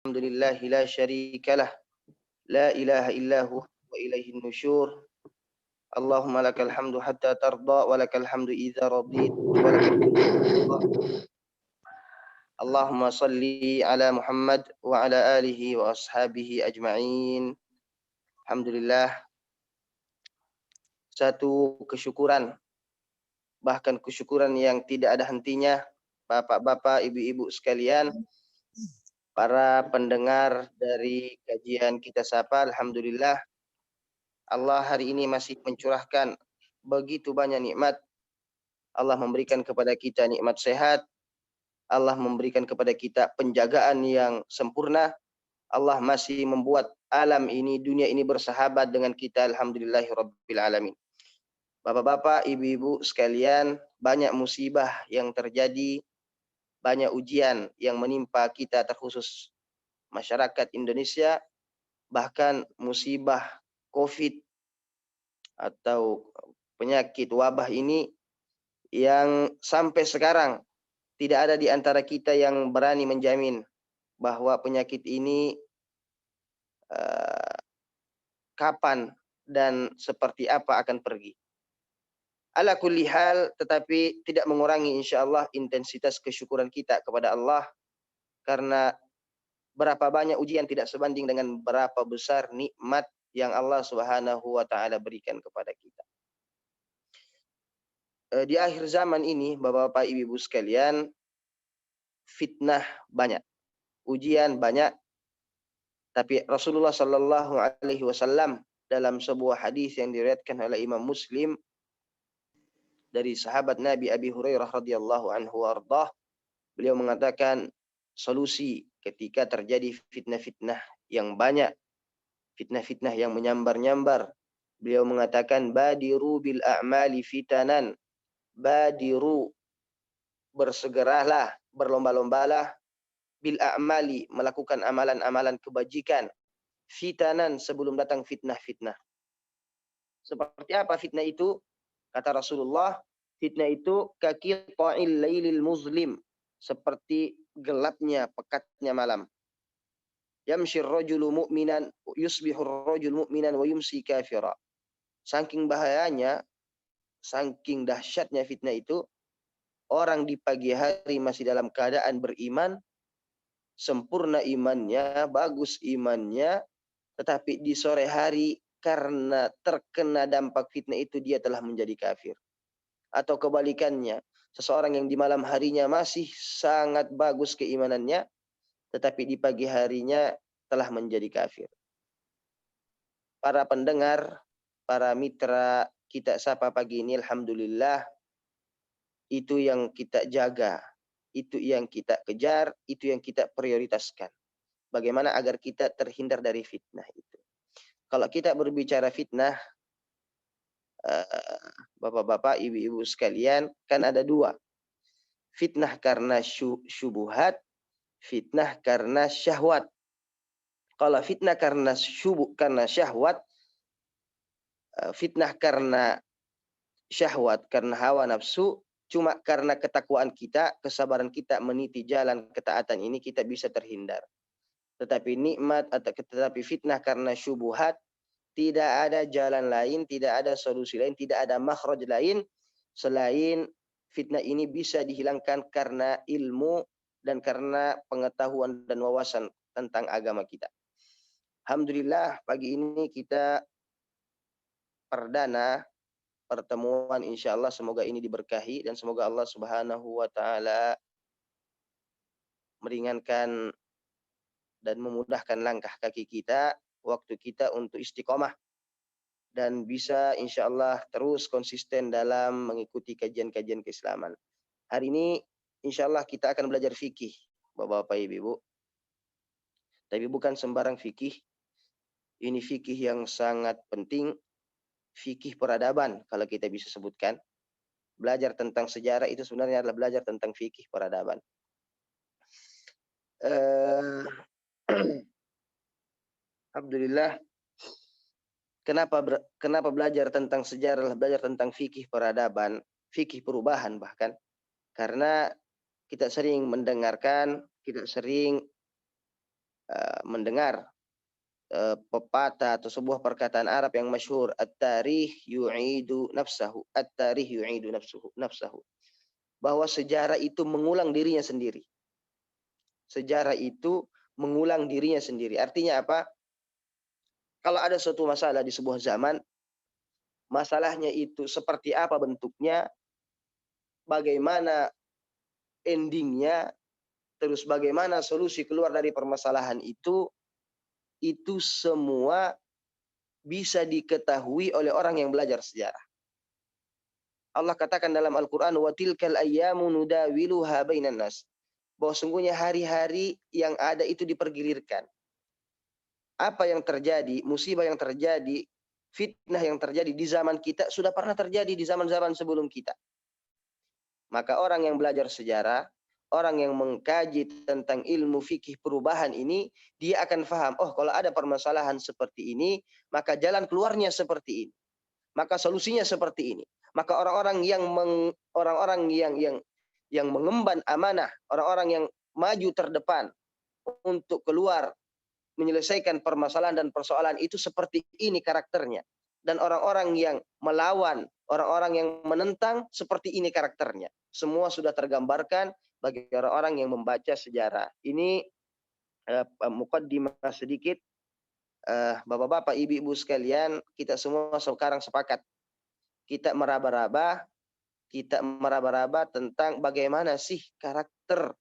Alhamdulillah la syarika lah, la ilaha illa hu wa ilaihin nusyur. Allahumma lakal hamdu hatta tarda wa lakal hamdu idza radit wa lakal hamdu Allah. Allahumma salli ala Muhammad wa ala alihi wa ashabihi ajma'in. Alhamdulillah, satu kesyukuran, bahkan kesyukuran yang tidak ada hentinya, bapak-bapak, ibu-ibu sekalian, para pendengar dari kajian kita sapa. Alhamdulillah, Allah hari ini masih mencurahkan begitu banyak nikmat. Allah memberikan kepada kita nikmat sehat. Allah memberikan kepada kita penjagaan yang sempurna. Allah masih membuat alam ini, dunia ini bersahabat dengan kita. Alhamdulillahirabbil alamin. Bapak-bapak, ibu-ibu sekalian, banyak musibah yang terjadi, banyak ujian yang menimpa kita, terkhusus masyarakat Indonesia, bahkan musibah COVID atau penyakit wabah ini yang sampai sekarang tidak ada di antara kita yang berani menjamin bahwa penyakit ini kapan dan seperti apa akan pergi. Ala kulli hal, tetapi tidak mengurangi insyaallah intensitas kesyukuran kita kepada Allah, karena berapa banyak ujian tidak sebanding dengan berapa besar nikmat yang Allah Subhanahu wa taala berikan kepada kita. Di akhir zaman ini, Bapak-bapak, Ibu-ibu sekalian, fitnah banyak, ujian banyak, tapi Rasulullah sallallahu alaihi wasallam dalam sebuah hadis yang diriwayatkan oleh Imam Muslim dari sahabat Nabi Abi Hurairah radhiyallahu anhu wardah, beliau mengatakan solusi ketika terjadi fitnah-fitnah yang banyak, fitnah-fitnah yang menyambar-nyambar. Beliau mengatakan badiru bil a'mali fitanan, badiru, bersegeralah, berlomba-lombalah, bil a'mali, melakukan amalan-amalan kebajikan, fitanan, sebelum datang fitnah-fitnah. Seperti apa fitnah itu? Kata Rasulullah, fitnah itu kaqita'il lailil muzlim, seperti gelapnya, pekatnya malam. Yamshir rajulu mu'minan, yusbihur rajul mu'minan wa yumsi kafira. Saking bahayanya, saking dahsyatnya fitnah itu, orang di pagi hari masih dalam keadaan beriman, sempurna imannya, bagus imannya, tetapi di sore hari karena terkena dampak fitnah itu dia telah menjadi kafir. Atau kebalikannya, seseorang yang di malam harinya masih sangat bagus keimanannya, tetapi di pagi harinya telah menjadi kafir. Para pendengar, para mitra kita sapa pagi ini, alhamdulillah, itu yang kita jaga, itu yang kita kejar, itu yang kita prioritaskan. Bagaimana agar kita terhindar dari fitnah itu. Kalau kita berbicara fitnah, bapak-bapak, ibu-ibu sekalian, kan ada dua. Fitnah karena syubuhat, fitnah karena syahwat. Kalau fitnah karena syahwat, fitnah karena syahwat, karena hawa nafsu, cuma karena ketakwaan kita, kesabaran kita meniti jalan ketaatan ini, kita bisa terhindar. Tetapi tetapi fitnah karena syubuhat, tidak ada jalan lain, tidak ada solusi lain, tidak ada makhraj lain selain fitnah ini bisa dihilangkan karena ilmu dan karena pengetahuan dan wawasan tentang agama kita. Alhamdulillah, pagi ini kita perdana pertemuan, insyaallah semoga ini diberkahi dan semoga Allah Subhanahu wa taala meringankan dan memudahkan langkah kaki kita, waktu kita untuk istiqomah, dan bisa insyaallah terus konsisten dalam mengikuti kajian-kajian keislaman. Hari ini insyaallah kita akan belajar fikih, Bapak-bapak, Ibu-ibu. Tapi bukan sembarang fikih. Ini fikih yang sangat penting, fikih peradaban kalau kita bisa sebutkan. Belajar tentang sejarah itu sebenarnya adalah belajar tentang fikih peradaban. Alhamdulillah. Kenapa belajar tentang sejarah, belajar tentang fikih peradaban, fikih perubahan bahkan? Karena kita sering mendengarkan, kita sering mendengar pepatah atau sebuah perkataan Arab yang masyhur, at-tarikh yu'idu nafsahu, at-tarikh yu'idu nafsahu, bahwa sejarah itu mengulang dirinya sendiri. Sejarah itu mengulang dirinya sendiri. Artinya apa? Kalau ada suatu masalah di sebuah zaman, masalahnya itu seperti apa bentuknya, bagaimana endingnya, terus bagaimana solusi keluar dari permasalahan itu semua bisa diketahui oleh orang yang belajar sejarah. Allah katakan dalam Al-Quran, wa tilkal ayyamu nudawiluha bainan nas, bahwa sungguhnya hari-hari yang ada itu dipergilirkan. Apa yang terjadi, musibah yang terjadi, fitnah yang terjadi di zaman kita sudah pernah terjadi di zaman-zaman sebelum kita. Maka orang yang belajar sejarah, orang yang mengkaji tentang ilmu fikih perubahan ini, dia akan faham, oh kalau ada permasalahan seperti ini, maka jalan keluarnya seperti ini. Maka solusinya seperti ini. Maka orang-orang yang mengemban amanah, orang-orang yang maju terdepan untuk keluar menyelesaikan permasalahan dan persoalan itu seperti ini karakternya. Dan orang-orang yang melawan, orang-orang yang menentang seperti ini karakternya. Semua sudah tergambarkan bagi orang-orang yang membaca sejarah. Ini mukaddimah sedikit. Bapak-bapak, ibu-ibu sekalian, kita semua sekarang sepakat. Kita meraba-raba tentang bagaimana sih karakter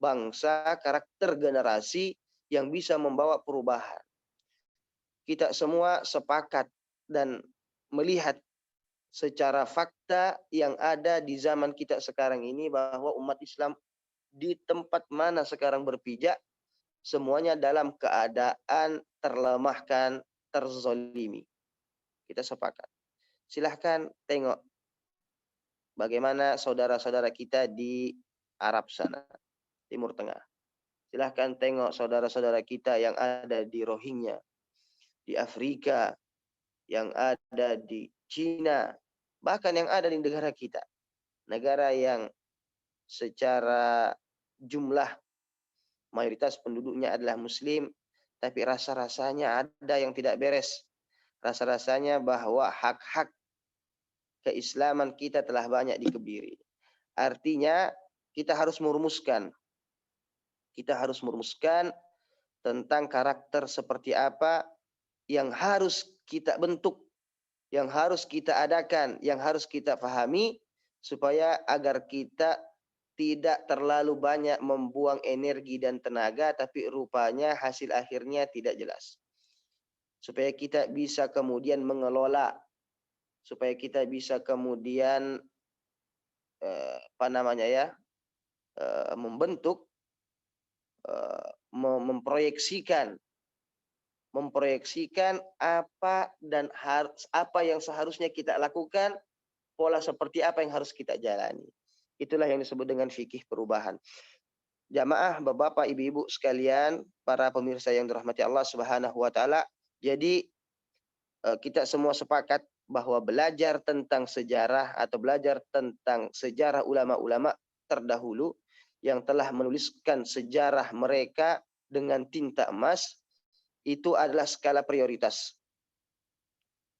bangsa, karakter generasi yang bisa membawa perubahan. Kita semua sepakat dan melihat secara fakta yang ada di zaman kita sekarang ini bahwa umat Islam di tempat mana sekarang berpijak, semuanya dalam keadaan terlemahkan, terzolimi. Kita sepakat. Silahkan tengok bagaimana saudara-saudara kita di Arab sana, Timur Tengah. Silahkan tengok saudara-saudara kita yang ada di Rohingya, di Afrika, yang ada di Cina, bahkan yang ada di negara kita. Negara yang secara jumlah mayoritas penduduknya adalah Muslim, tapi rasa-rasanya ada yang tidak beres. Rasa-rasanya bahwa hak-hak keislaman kita telah banyak dikebiri. Artinya kita harus merumuskan tentang karakter seperti apa yang harus kita bentuk, yang harus kita adakan, yang harus kita pahami, supaya agar kita tidak terlalu banyak membuang energi dan tenaga, tapi rupanya hasil akhirnya tidak jelas. Supaya kita bisa kemudian mengelola, supaya kita bisa kemudian membentuk, memproyeksikan apa dan apa yang seharusnya kita lakukan, pola seperti apa yang harus kita jalani. Itulah yang disebut dengan fikih perubahan. Jamaah, bapak-bapak, ibu-ibu sekalian, para pemirsa yang dirahmati Allah Subhanahu wa taala. Jadi kita semua sepakat bahwa belajar tentang sejarah atau belajar tentang sejarah ulama-ulama terdahulu yang telah menuliskan sejarah mereka dengan tinta emas, itu adalah skala prioritas.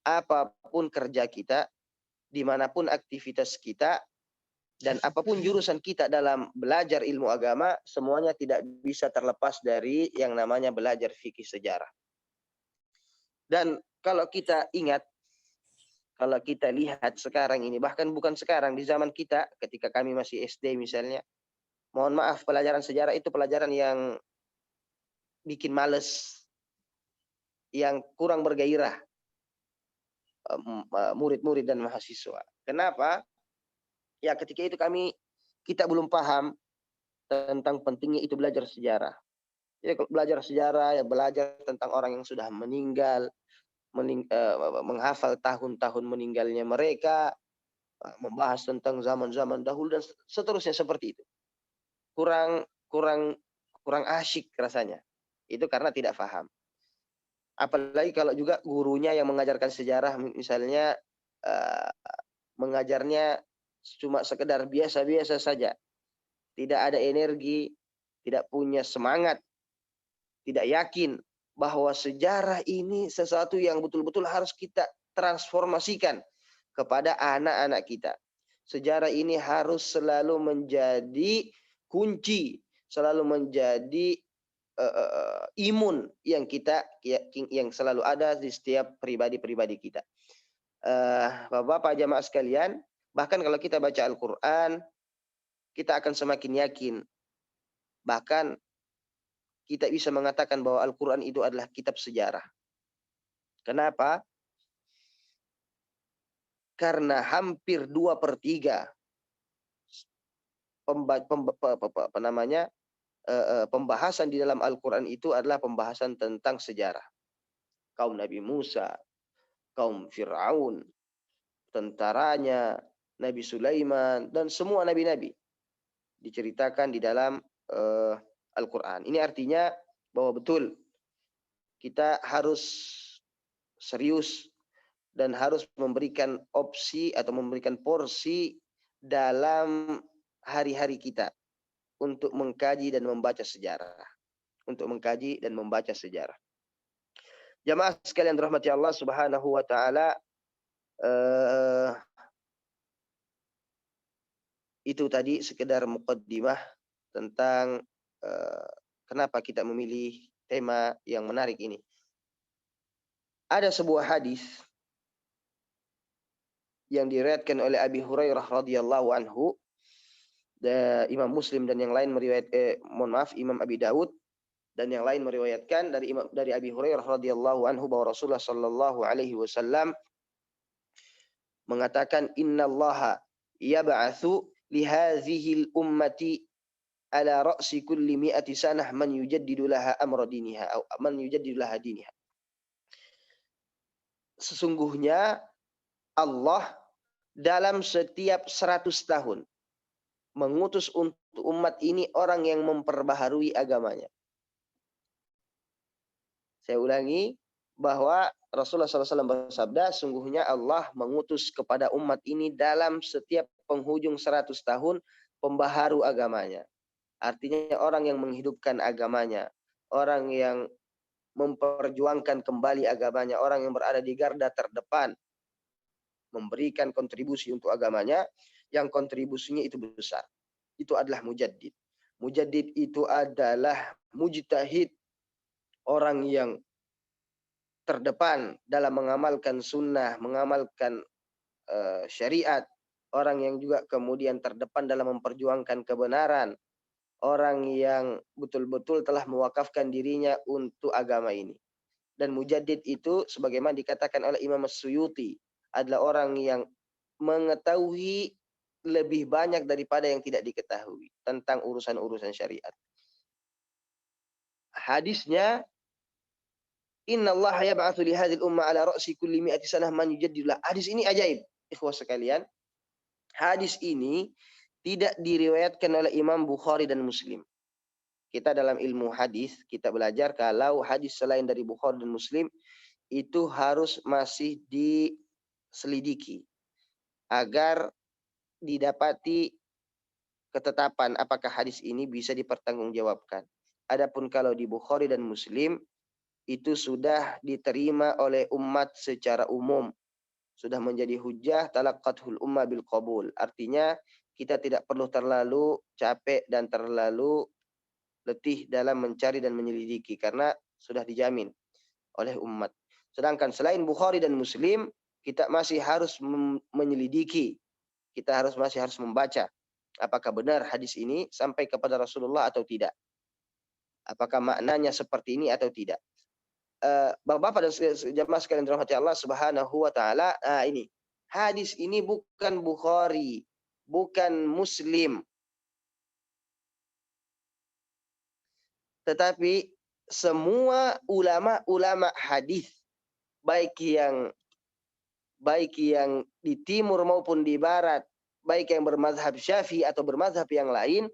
Apapun kerja kita, dimanapun aktivitas kita, dan apapun jurusan kita dalam belajar ilmu agama, semuanya tidak bisa terlepas dari yang namanya belajar fikih sejarah. Dan kalau kita ingat, kalau kita lihat sekarang ini, bahkan bukan sekarang, di zaman kita, ketika kami masih SD misalnya, mohon maaf, pelajaran sejarah itu pelajaran yang bikin males, yang kurang bergairah murid-murid dan mahasiswa. Kenapa? Ya ketika itu kita belum paham tentang pentingnya itu belajar sejarah. Jadi kalau belajar sejarah, ya belajar tentang orang yang sudah meninggal, menghafal tahun-tahun meninggalnya mereka, membahas tentang zaman-zaman dahulu dan seterusnya seperti itu. Kurang asyik rasanya. Itu karena tidak paham. Apalagi kalau juga gurunya yang mengajarkan sejarah misalnya mengajarnya cuma sekedar biasa-biasa saja. Tidak ada energi, tidak punya semangat tidak yakin bahwa sejarah ini sesuatu yang betul-betul harus kita transformasikan kepada anak-anak kita. Sejarah ini harus selalu menjadi kunci, selalu menjadi imun yang selalu ada di setiap pribadi-pribadi kita. Bapak-bapak jamaah sekalian, bahkan kalau kita baca Al-Quran, kita akan semakin yakin. Bahkan kita bisa mengatakan bahwa Al-Quran itu adalah kitab sejarah. Kenapa? Karena hampir 2/3 pembahasan di dalam Al-Quran itu adalah pembahasan tentang sejarah. Kaum Nabi Musa, kaum Fir'aun, tentaranya, Nabi Sulaiman, dan semua nabi-nabi diceritakan di dalam Al-Quran. Ini artinya bahwa betul kita harus serius dan harus memberikan opsi atau memberikan porsi dalam hari-hari kita untuk mengkaji dan membaca sejarah. Untuk mengkaji dan membaca sejarah. Jamaah sekalian dirahmati Allah Subhanahu wa taala, itu tadi sekedar muqaddimah tentang kenapa kita memilih tema yang menarik ini. Ada sebuah hadis yang diriwayatkan oleh Abi Hurairah radhiyallahu anhu, Imam Muslim dan yang lain Imam Abi Daud dan yang lain meriwayatkan dari Abi Hurairah radhiyallahu anhu bahwa Rasulullah sallallahu alaihi wasallam mengatakan, innallaha yab'atsu li hadhihi al-ummati ala ra'si kulli mi'ati sanah man yujaddidu laha amra diniha atau man yujaddidu laha diniha. Sesungguhnya Allah dalam setiap 100 tahun mengutus untuk umat ini orang yang memperbaharui agamanya. Saya ulangi bahwa Rasulullah SAW bersabda, sungguhnya Allah mengutus kepada umat ini dalam setiap penghujung 100 tahun pembaharu agamanya. Artinya orang yang menghidupkan agamanya, orang yang memperjuangkan kembali agamanya, orang yang berada di garda terdepan, memberikan kontribusi untuk agamanya, yang kontribusinya itu besar. Itu adalah mujaddid. Mujaddid itu adalah mujtahid, orang yang terdepan dalam mengamalkan sunnah, mengamalkan syariat, orang yang juga kemudian terdepan dalam memperjuangkan kebenaran, orang yang betul-betul telah mewakafkan dirinya untuk agama ini. Dan mujaddid itu sebagaimana dikatakan oleh Imam As-Suyuti adalah orang yang mengetahui lebih banyak daripada yang tidak diketahui tentang urusan-urusan syariat. Hadisnya, innallaha yab'atsu li hadhil umma ala ra'si kulli mi'ati sanah man yujaddidu. Hadis ini ajaib, ikhwah sekalian. Hadis ini tidak diriwayatkan oleh Imam Bukhari dan Muslim. Kita dalam ilmu hadis, kita belajar kalau hadis selain dari Bukhari dan Muslim itu harus masih diselidiki agar didapati ketetapan apakah hadis ini bisa dipertanggungjawabkan. Adapun kalau di Bukhari dan Muslim itu sudah diterima oleh umat secara umum, sudah menjadi hujjah talaqqathul umma bil qabul. Artinya kita tidak perlu terlalu capek dan terlalu letih dalam mencari dan menyelidiki karena sudah dijamin oleh umat. Sedangkan selain Bukhari dan Muslim, kita masih harus menyelidiki, kita masih harus membaca apakah benar hadis ini sampai kepada Rasulullah atau tidak. Apakah maknanya seperti ini atau tidak. Bapak-bapak dan jamaah sekalian dirahmati Allah Subhanahu wa taala, ini hadis ini bukan Bukhari, bukan Muslim, tetapi semua ulama hadis, baik yang di timur maupun di barat, baik yang bermazhab Syafi'i atau bermazhab yang lain,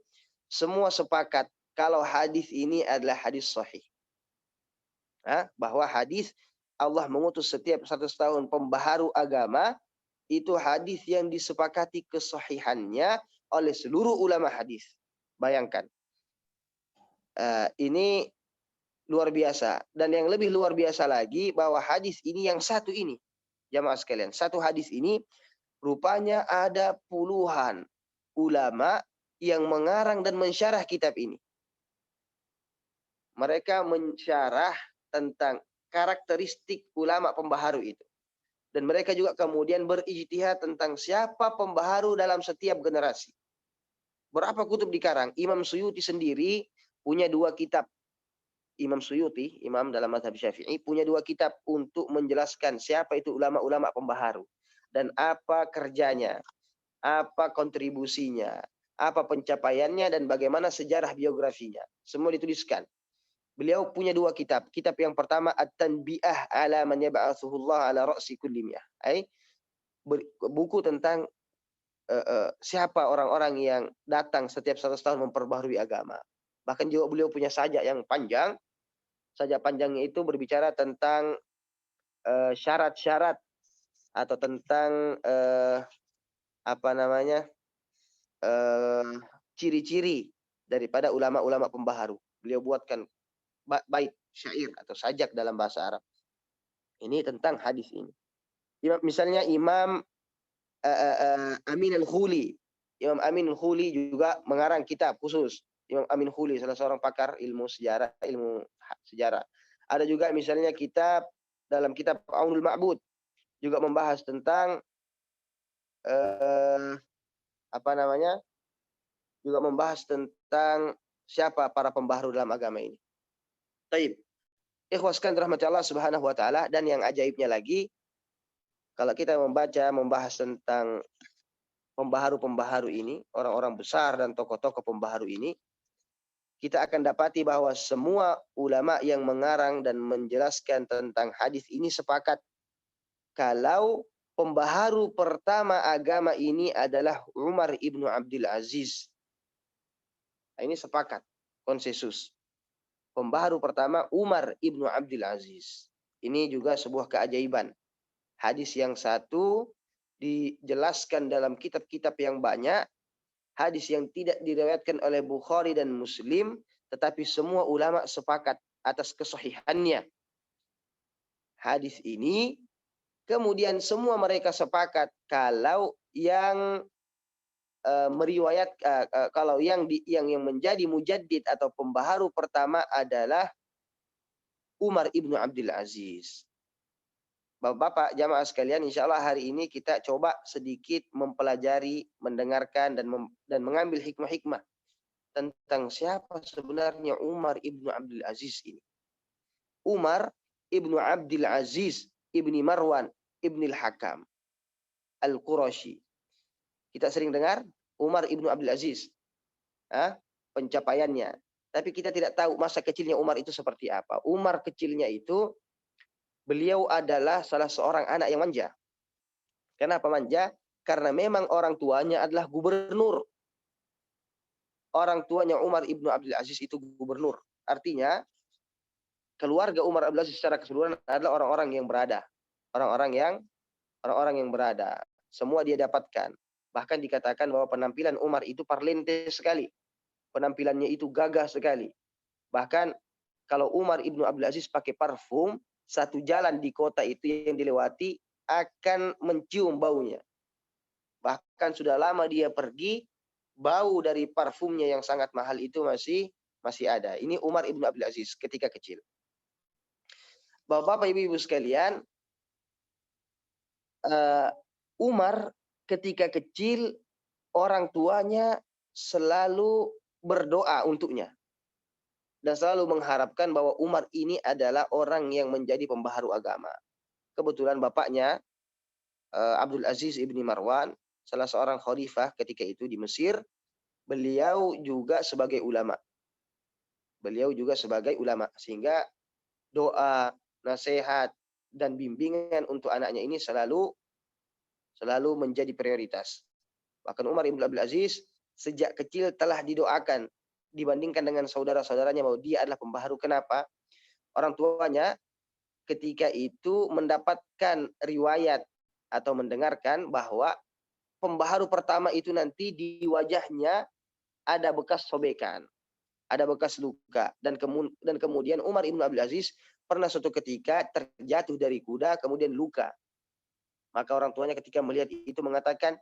semua sepakat kalau hadis ini adalah hadis sahih. Bahwa hadis Allah mengutus setiap 100 tahun pembaharu agama, itu hadis yang disepakati kesahihannya oleh seluruh ulama hadis. Bayangkan. Ini luar biasa. Dan yang lebih luar biasa lagi bahwa hadis ini yang satu ini, jamaah sekalian, satu hadis ini rupanya ada puluhan ulama yang mengarang dan mensyarah kitab ini. Mereka mensyarah tentang karakteristik ulama pembaharu itu. Dan mereka juga kemudian berijtihad tentang siapa pembaharu dalam setiap generasi. Berapa kutub dikarang? Imam Suyuti sendiri punya 2 kitab. Imam Suyuti, imam dalam mazhab Syafi'i, punya 2 kitab untuk menjelaskan siapa itu ulama-ulama pembaharu. Dan apa kerjanya, apa kontribusinya, apa pencapaiannya, dan bagaimana sejarah biografinya. Semua dituliskan. Beliau punya 2 kitab. Kitab yang pertama At-Tanbi'ah ala man yab'atsuhullah ala ra'si kulli mi'ah. Buku tentang siapa orang-orang yang datang setiap 100 tahun memperbaharui agama. Bahkan juga beliau punya sajak yang panjang. Sajak panjangnya itu berbicara tentang syarat-syarat atau tentang ciri-ciri daripada ulama-ulama pembaharu. Beliau buatkan bait syair atau sajak dalam bahasa Arab. Ini tentang hadis ini. Misalnya Imam Amin al-Khuli. Imam Amin al-Khuli juga mengarang kitab khusus. Imam Amin Khuli, salah seorang pakar ilmu sejarah. Ada juga misalnya kitab dalam kitab Aunul Ma'bud juga membahas tentang juga membahas tentang siapa para pembaharu dalam agama ini. Taib. Ikhwaskan rahmat Allah Subhanahu wa taala, dan yang ajaibnya lagi kalau kita membahas tentang pembaharu-pembaharu ini, orang-orang besar dan tokoh-tokoh pembaharu ini, kita akan dapati bahwa semua ulama yang mengarang dan menjelaskan tentang hadis ini sepakat kalau pembaharu pertama agama ini adalah Umar ibnu Abdul Aziz. Nah, ini sepakat, konsensus. Pembaharu pertama Umar ibnu Abdul Aziz. Ini juga sebuah keajaiban. Hadis yang satu dijelaskan dalam kitab-kitab yang banyak. Hadis yang tidak diriwayatkan oleh Bukhari dan Muslim, tetapi semua ulama sepakat atas kesahihannya. Hadis ini kemudian semua mereka sepakat kalau yang kalau yang menjadi mujaddid atau pembaharu pertama adalah Umar ibnu Abdul Aziz. Bapak-bapak jamaah sekalian, insya Allah hari ini kita coba sedikit mempelajari, mendengarkan dan mengambil hikmah-hikmah tentang siapa sebenarnya Umar ibnu Abdul Aziz ini. Umar ibnu Abdul Aziz ibni Marwan ibni al-Hakam al-Qurashi. Kita sering dengar Umar ibnu Abdul Aziz, pencapaiannya. Tapi kita tidak tahu masa kecilnya Umar itu seperti apa. Umar kecilnya itu, beliau adalah salah seorang anak yang manja. Kenapa manja? Karena memang orang tuanya adalah gubernur. Orang tuanya Umar ibnu Abdul Aziz itu gubernur. Artinya, keluarga Umar Abdul Aziz secara keseluruhan adalah orang-orang yang berada. Orang-orang yang berada. Semua dia dapatkan. Bahkan dikatakan bahwa penampilan Umar itu parlente sekali. Penampilannya itu gagah sekali. Bahkan kalau Umar ibnu Abdul Aziz pakai parfum, satu jalan di kota itu yang dilewati akan mencium baunya. Bahkan sudah lama dia pergi, bau dari parfumnya yang sangat mahal itu masih ada. Ini Umar ibnu Abdul Aziz ketika kecil. Bapak-bapak, ibu-ibu sekalian, Umar ketika kecil orang tuanya selalu berdoa untuknya. Dan selalu mengharapkan bahwa Umar ini adalah orang yang menjadi pembaharu agama. Kebetulan bapaknya, Abdul Aziz ibni Marwan, salah seorang khalifah ketika itu di Mesir, beliau juga sebagai ulama. Sehingga doa, nasihat, dan bimbingan untuk anaknya ini selalu menjadi prioritas. Bahkan Umar ibn Abdul Aziz sejak kecil telah didoakan dibandingkan dengan saudara-saudaranya bahwa dia adalah pembaharu. Kenapa? Orang tuanya ketika itu mendapatkan riwayat atau mendengarkan bahwa pembaharu pertama itu nanti di wajahnya ada bekas sobekan. ada bekas luka, dan kemudian Umar ibn Abdul Aziz pernah suatu ketika terjatuh dari kuda kemudian luka. Maka orang tuanya ketika melihat itu mengatakan,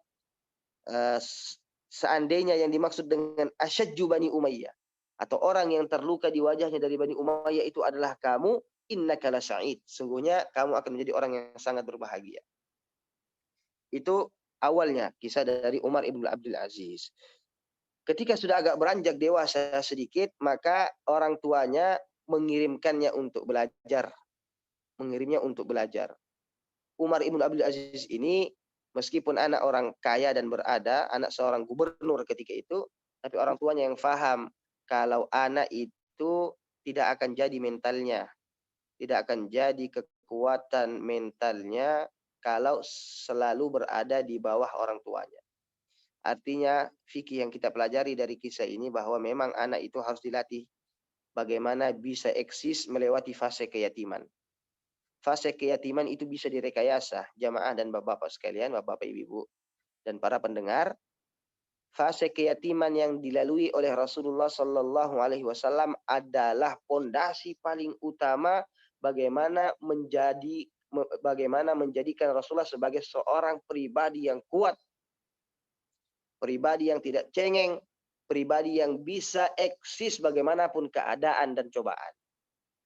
seandainya yang dimaksud dengan asyadju Bani Umayyah atau orang yang terluka di wajahnya dari Bani Umayyah itu adalah kamu, innaka lasya'id. Sungguhnya kamu akan menjadi orang yang sangat berbahagia. Itu awalnya kisah dari Umar ibn Abdul Aziz. Ketika sudah agak beranjak dewasa sedikit, maka orang tuanya mengirimkannya untuk belajar. Mengirimnya untuk belajar. Umar ibn Abdul Aziz ini meskipun anak orang kaya dan berada, anak seorang gubernur ketika itu, tapi orang tuanya yang faham kalau anak itu tidak akan jadi mentalnya, tidak akan jadi kekuatan mentalnya kalau selalu berada di bawah orang tuanya. Artinya fikih yang kita pelajari dari kisah ini bahwa memang anak itu harus dilatih bagaimana bisa eksis melewati fase keyatiman. Fase keyatiman itu bisa direkayasa, jamaah dan bapak-bapak sekalian, bapak-bapak ibu-ibu dan para pendengar. Fase keyatiman yang dilalui oleh Rasulullah Sallallahu Alaihi Wasallam adalah pondasi paling utama bagaimana menjadikan Rasulullah sebagai seorang pribadi yang kuat, pribadi yang tidak cengeng, pribadi yang bisa eksis bagaimanapun keadaan dan cobaan.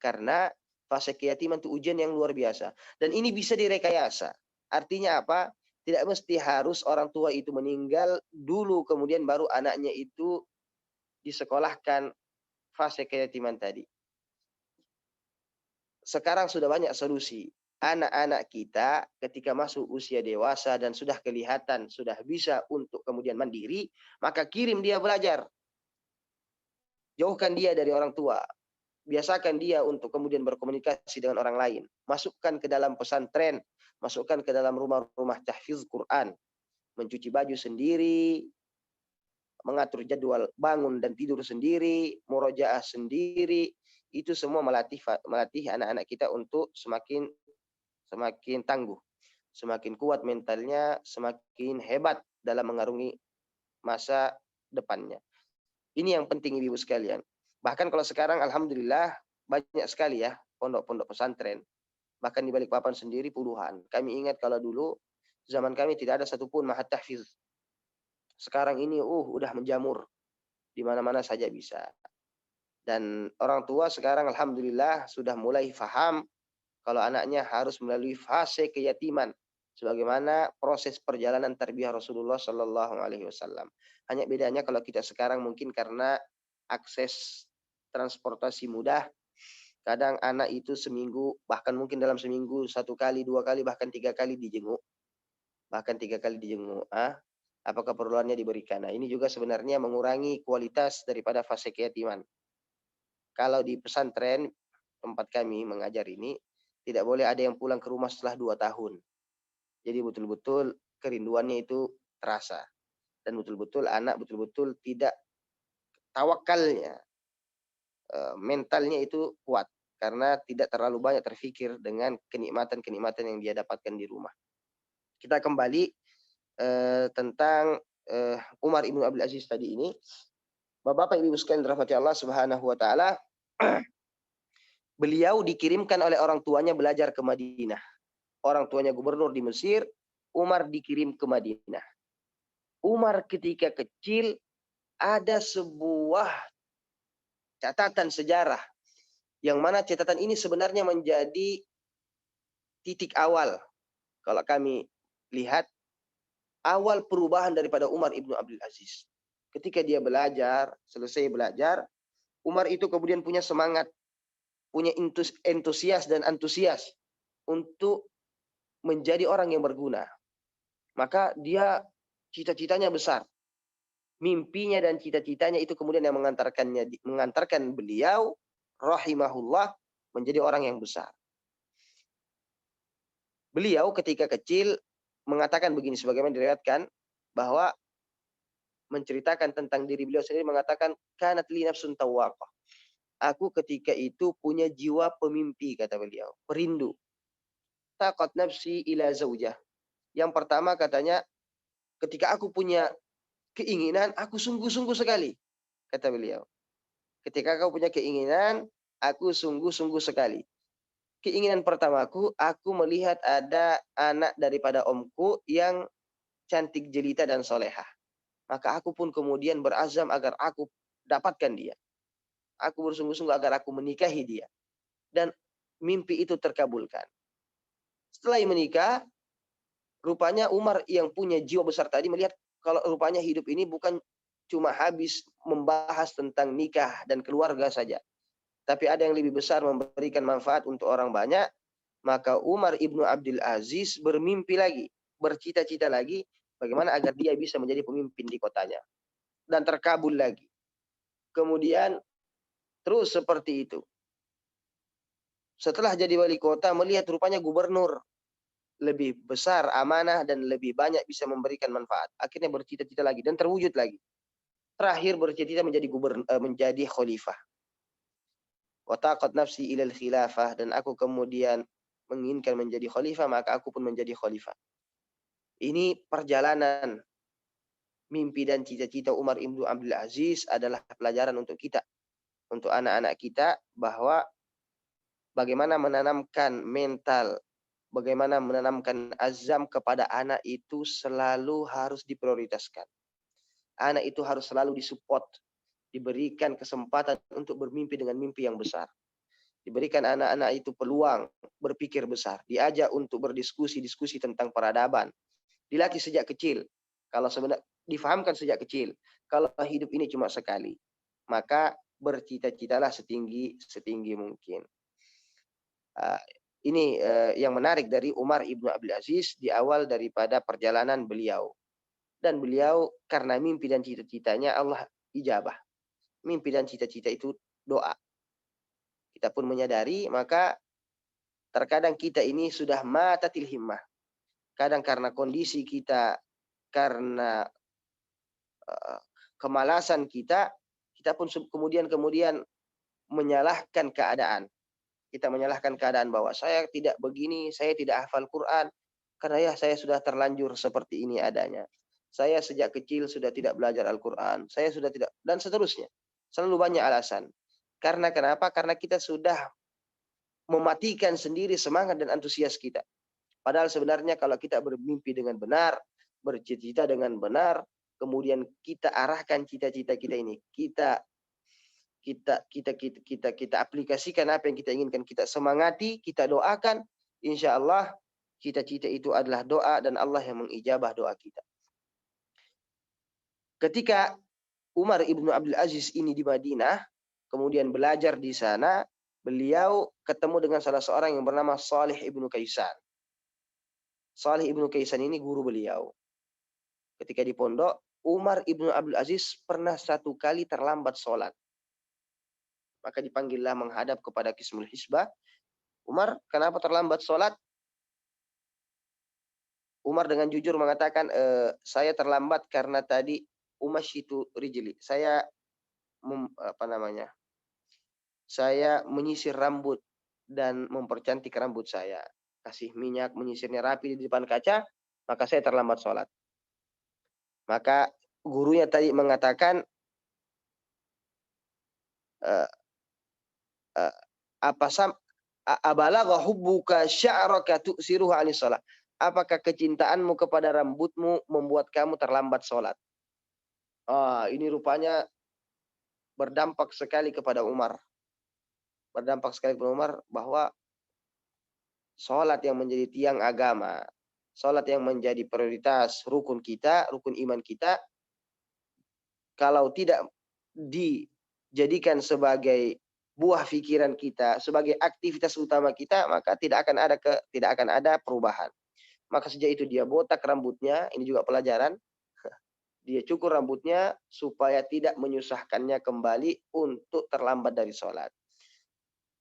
Karena fase keyatiman itu ujian yang luar biasa. Dan ini bisa direkayasa. Artinya apa? Tidak mesti harus orang tua itu meninggal dulu kemudian baru anaknya itu disekolahkan fase keyatiman tadi. Sekarang sudah banyak solusi. Anak-anak kita ketika masuk usia dewasa dan sudah kelihatan sudah bisa untuk kemudian mandiri, maka kirim dia belajar. Jauhkan dia dari orang tua. Biasakan dia untuk kemudian berkomunikasi dengan orang lain. Masukkan ke dalam pesantren, masukkan ke dalam rumah-rumah tahfiz Quran. Mencuci baju sendiri, mengatur jadwal bangun dan tidur sendiri, murojaah sendiri. Itu semua melatih anak-anak kita untuk semakin tangguh, semakin kuat mentalnya, semakin hebat dalam mengarungi masa depannya. Ini yang penting ibu sekalian. Bahkan kalau sekarang alhamdulillah banyak sekali ya pondok-pondok pesantren. Bahkan di Balikpapan sendiri puluhan. Kami ingat kalau dulu zaman kami tidak ada satupun mahat tahfiz. Sekarang ini udah menjamur. Di mana-mana saja bisa. Dan orang tua sekarang alhamdulillah sudah mulai faham kalau anaknya harus melalui fase keyatiman sebagaimana proses perjalanan tarbiyah Rasulullah Sallallahu Alaihi Wasallam. Hanya bedanya kalau kita sekarang mungkin karena akses transportasi mudah, kadang anak itu seminggu bahkan mungkin dalam seminggu 1 kali, 2 kali, bahkan 3 kali dijenguk, apakah keperluannya diberikan. Nah ini juga sebenarnya mengurangi kualitas daripada fase keyatiman. Kalau di pesantren tempat kami mengajar ini tidak boleh ada yang pulang ke rumah setelah 2 tahun. Jadi betul-betul kerinduannya itu terasa. Dan betul-betul anak betul-betul tidak tawakalnya, mentalnya itu kuat. Karena tidak terlalu banyak terfikir dengan kenikmatan-kenikmatan yang dia dapatkan di rumah. Kita kembali tentang Umar ibn Abdul Aziz tadi ini. Bapak Ibu sekalian dirahmati Allah Subhanahu wa taala, beliau dikirimkan oleh orang tuanya belajar ke Madinah. Orang tuanya gubernur di Mesir, Umar dikirim ke Madinah. Umar ketika kecil ada sebuah catatan sejarah yang mana catatan ini sebenarnya menjadi titik awal kalau kami lihat awal perubahan daripada Umar ibn Abdul Aziz. Ketika dia belajar, selesai belajar, Umar itu kemudian punya semangat, punya antusias untuk menjadi orang yang berguna. Maka dia cita-citanya besar. Mimpinya dan cita-citanya itu kemudian yang mengantarkan beliau rahimahullah menjadi orang yang besar. Beliau ketika kecil mengatakan begini sebagaimana diriwayatkan bahwa menceritakan tentang diri beliau sendiri mengatakan kanat li nafsun tawwaqah. Aku ketika itu punya jiwa pemimpi kata beliau, perindu. Taqat nafsi ila zaujah. Yang pertama katanya ketika aku punya keinginan aku sungguh-sungguh sekali kata beliau. Ketika kau punya keinginan, aku sungguh-sungguh sekali. Keinginan pertamaku, aku melihat ada anak daripada omku yang cantik jelita dan solehah. Maka aku pun kemudian berazam agar aku dapatkan dia. Aku bersungguh-sungguh agar aku menikahi dia. Dan mimpi itu terkabulkan. Setelah menikah, rupanya Umar yang punya jiwa besar tadi melihat kalau rupanya hidup ini bukan cuma habis membahas tentang nikah dan keluarga saja. Tapi ada yang lebih besar memberikan manfaat untuk orang banyak. Maka Umar ibnu Abdul Aziz bermimpi lagi, bercita-cita lagi, bagaimana agar dia bisa menjadi pemimpin di kotanya. Dan terkabul lagi. Kemudian terus seperti itu. Setelah jadi wali kota, melihat rupanya gubernur lebih besar amanah dan lebih banyak bisa memberikan manfaat. Akhirnya bercita-cita lagi dan terwujud lagi. Terakhir bercita-cita menjadi khalifah. Wa taqat nafsi ilal khilafah, dan aku kemudian menginginkan menjadi khalifah, maka aku pun menjadi khalifah. Ini perjalanan mimpi dan cita-cita Umar ibn Abdul Aziz adalah pelajaran untuk kita, untuk anak-anak kita, bahwa bagaimana menanamkan mental, bagaimana menanamkan azam kepada anak itu selalu harus diprioritaskan. Anak itu harus selalu disupport, diberikan kesempatan untuk bermimpi dengan mimpi yang besar. Diberikan anak-anak itu peluang berpikir besar, diajak untuk berdiskusi tentang peradaban, dilatih sejak kecil. Kalau sebenarnya difahamkan sejak kecil, kalau hidup ini cuma sekali, maka bercita-citalah setinggi mungkin. Ini yang menarik dari Umar ibnu Abdul Aziz di awal daripada perjalanan beliau. Dan beliau karena mimpi dan cita-citanya Allah ijabah. Mimpi dan cita-cita itu doa. Kita pun menyadari, maka terkadang kita ini sudah matatil himmah. Kadang karena kondisi kita, karena kemalasan kita pun kemudian menyalahkan keadaan. Kita menyalahkan keadaan bahwa saya tidak begini, saya tidak hafal Quran, karena ya saya sudah terlanjur seperti ini adanya. Saya sejak kecil sudah tidak belajar Al-Quran, saya sudah tidak, dan seterusnya. Selalu banyak alasan. Karena kenapa? Karena kita sudah mematikan sendiri semangat dan antusias kita. Padahal sebenarnya kalau kita bermimpi dengan benar, bercita-cita dengan benar, kemudian kita arahkan cita-cita kita ini, kita aplikasikan apa yang kita inginkan, kita semangati, kita doakan, insya Allah cita-cita itu adalah doa dan Allah yang mengijabah doa kita. Ketika Umar ibnu Abdul Aziz ini di Madinah, kemudian belajar di sana, beliau ketemu dengan salah seorang yang bernama Salih ibnu Kaisan. Salih ibnu Kaisan ini guru beliau. Ketika di pondok, Umar ibnu Abdul Aziz pernah satu kali terlambat sholat. Maka dipanggillah menghadap kepada Qismul Hisbah. Umar, kenapa terlambat sholat? Umar dengan jujur mengatakan, saya terlambat karena tadi umasyitu rijli. Saya menyisir rambut dan mempercantik rambut saya. Kasih minyak, menyisirnya rapi di depan kaca, maka saya terlambat sholat. Maka gurunya tadi mengatakan, abalagha hubbuka sya'raka tu'siruhu 'ani shalah. Apakah kecintaanmu kepada rambutmu membuat kamu terlambat sholat? Ini rupanya berdampak sekali kepada Umar. Berdampak sekali kepada Umar bahwa sholat yang menjadi tiang agama, sholat yang menjadi prioritas rukun kita, rukun iman kita, kalau tidak dijadikan sebagai buah pikiran kita, sebagai aktivitas utama kita, maka tidak akan ada perubahan. Maka sejak itu dia botak rambutnya, ini juga pelajaran. Dia cukur rambutnya supaya tidak menyusahkannya kembali untuk terlambat dari sholat.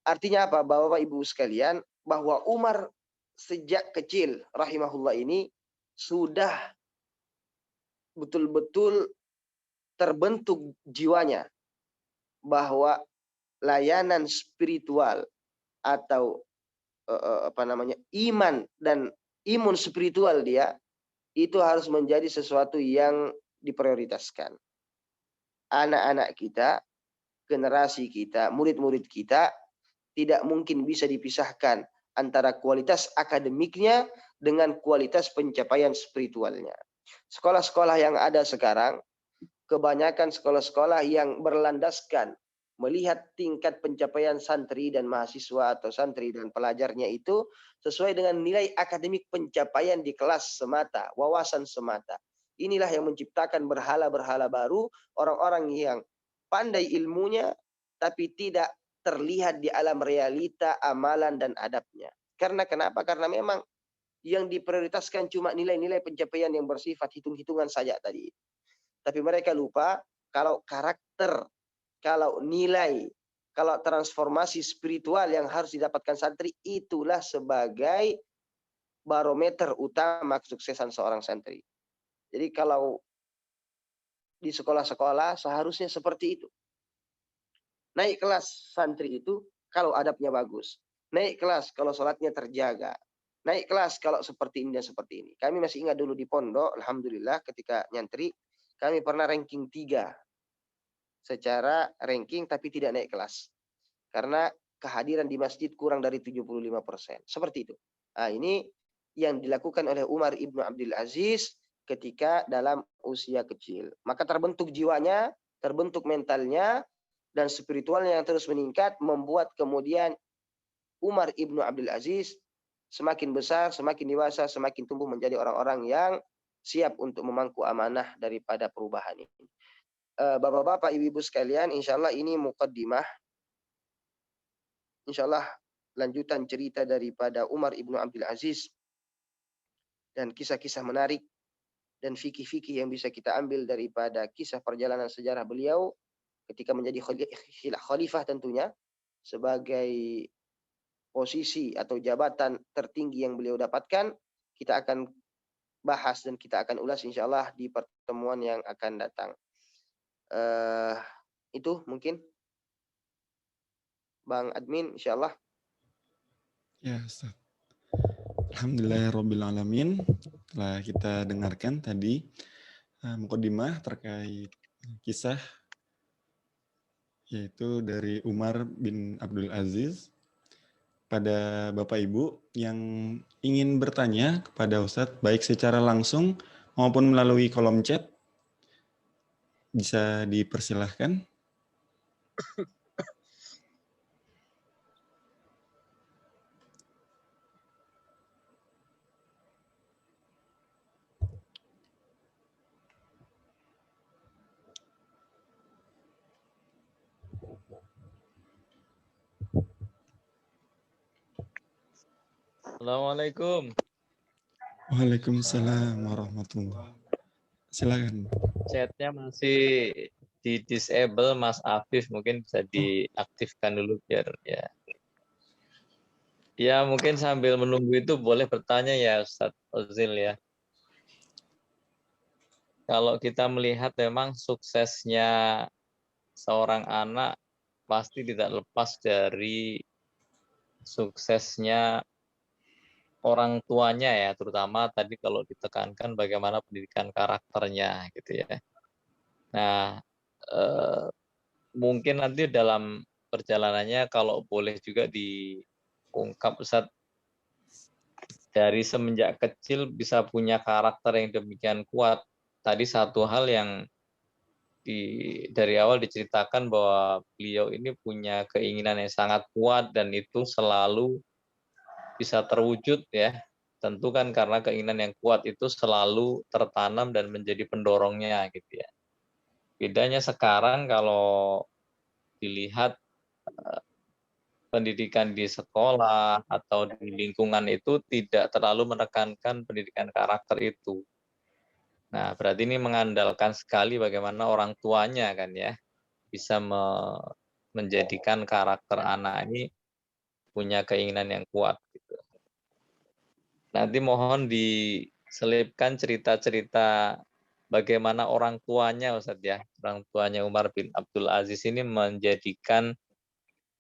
Artinya apa, Bapak Ibu sekalian, bahwa Umar sejak kecil rahimahullah ini sudah betul-betul terbentuk jiwanya bahwa layanan spiritual atau iman dan imun spiritual dia itu harus menjadi sesuatu yang diprioritaskan. Anak-anak kita generasi kita, murid-murid kita, tidak mungkin bisa dipisahkan antara kualitas akademiknya dengan kualitas pencapaian spiritualnya. Sekolah-sekolah yang ada sekarang, kebanyakan sekolah-sekolah yang berlandaskan melihat tingkat pencapaian santri dan mahasiswa atau santri dan pelajarnya itu sesuai dengan nilai akademik pencapaian di kelas semata, wawasan semata. Inilah yang menciptakan berhala-berhala baru, orang-orang yang pandai ilmunya tapi tidak terlihat di alam realita, amalan dan adabnya. Karena kenapa? Karena memang yang diprioritaskan cuma nilai-nilai pencapaian yang bersifat hitung-hitungan saja tadi. Tapi mereka lupa kalau karakter, kalau nilai, kalau transformasi spiritual yang harus didapatkan santri, itulah sebagai barometer utama kesuksesan seorang santri. Jadi kalau di sekolah-sekolah seharusnya seperti itu. Naik kelas santri itu kalau adabnya bagus. Naik kelas kalau sholatnya terjaga. Naik kelas kalau seperti ini dan seperti ini. Kami masih ingat dulu di pondok, alhamdulillah ketika nyantri, kami pernah ranking 3 secara ranking tapi tidak naik kelas. Karena kehadiran di masjid kurang dari 75%. Seperti itu. Nah, ini yang dilakukan oleh Umar ibnu Abdul Aziz ketika dalam usia kecil. Maka terbentuk jiwanya, terbentuk mentalnya, dan spiritualnya yang terus meningkat, membuat kemudian Umar ibnu Abdul Aziz semakin besar, semakin dewasa, semakin tumbuh menjadi orang-orang yang siap untuk memangku amanah daripada perubahan ini. Bapak-bapak, ibu-ibu sekalian, insya Allah ini muqaddimah. Insya Allah lanjutan cerita daripada Umar ibnu Abdul Aziz dan kisah-kisah menarik dan fikih-fikih yang bisa kita ambil daripada kisah perjalanan sejarah beliau ketika menjadi khalifah tentunya sebagai posisi atau jabatan tertinggi yang beliau dapatkan. Kita akan bahas dan kita akan ulas insya Allah di pertemuan yang akan datang. Itu mungkin Bang Admin, insya Allah. Ya, Ustaz. Alhamdulillahirrabbilalamin. Telah kita dengarkan tadi muqaddimah terkait kisah yaitu dari Umar bin Abdul Aziz. Pada Bapak Ibu yang ingin bertanya kepada Ustadz baik secara langsung maupun melalui kolom chat, bisa dipersilahkan. Assalamualaikum. Waalaikumsalam warahmatullahi. Silakan. Chatnya masih di disable Mas Afif, mungkin bisa diaktifkan dulu biar ya. Ya mungkin sambil menunggu itu boleh bertanya ya Ustadz Ozil ya. Kalau kita melihat memang suksesnya seorang anak pasti tidak lepas dari suksesnya orang tuanya ya, terutama tadi kalau ditekankan bagaimana pendidikan karakternya gitu ya. Nah, mungkin nanti dalam perjalanannya kalau boleh juga diungkap Ustadz, dari semenjak kecil bisa punya karakter yang demikian kuat. Tadi satu hal yang dari awal diceritakan bahwa beliau ini punya keinginan yang sangat kuat dan itu selalu bisa terwujud ya. Tentu kan karena keinginan yang kuat itu selalu tertanam dan menjadi pendorongnya gitu ya. Bedanya sekarang kalau dilihat pendidikan di sekolah atau di lingkungan itu tidak terlalu menekankan pendidikan karakter itu. Nah, berarti ini mengandalkan sekali bagaimana orang tuanya kan ya bisa menjadikan karakter anak ini punya keinginan yang kuat gitu. Nanti mohon diselipkan cerita-cerita bagaimana orang tuanya Ustadz ya, orang tuanya Umar bin Abdul Aziz ini menjadikan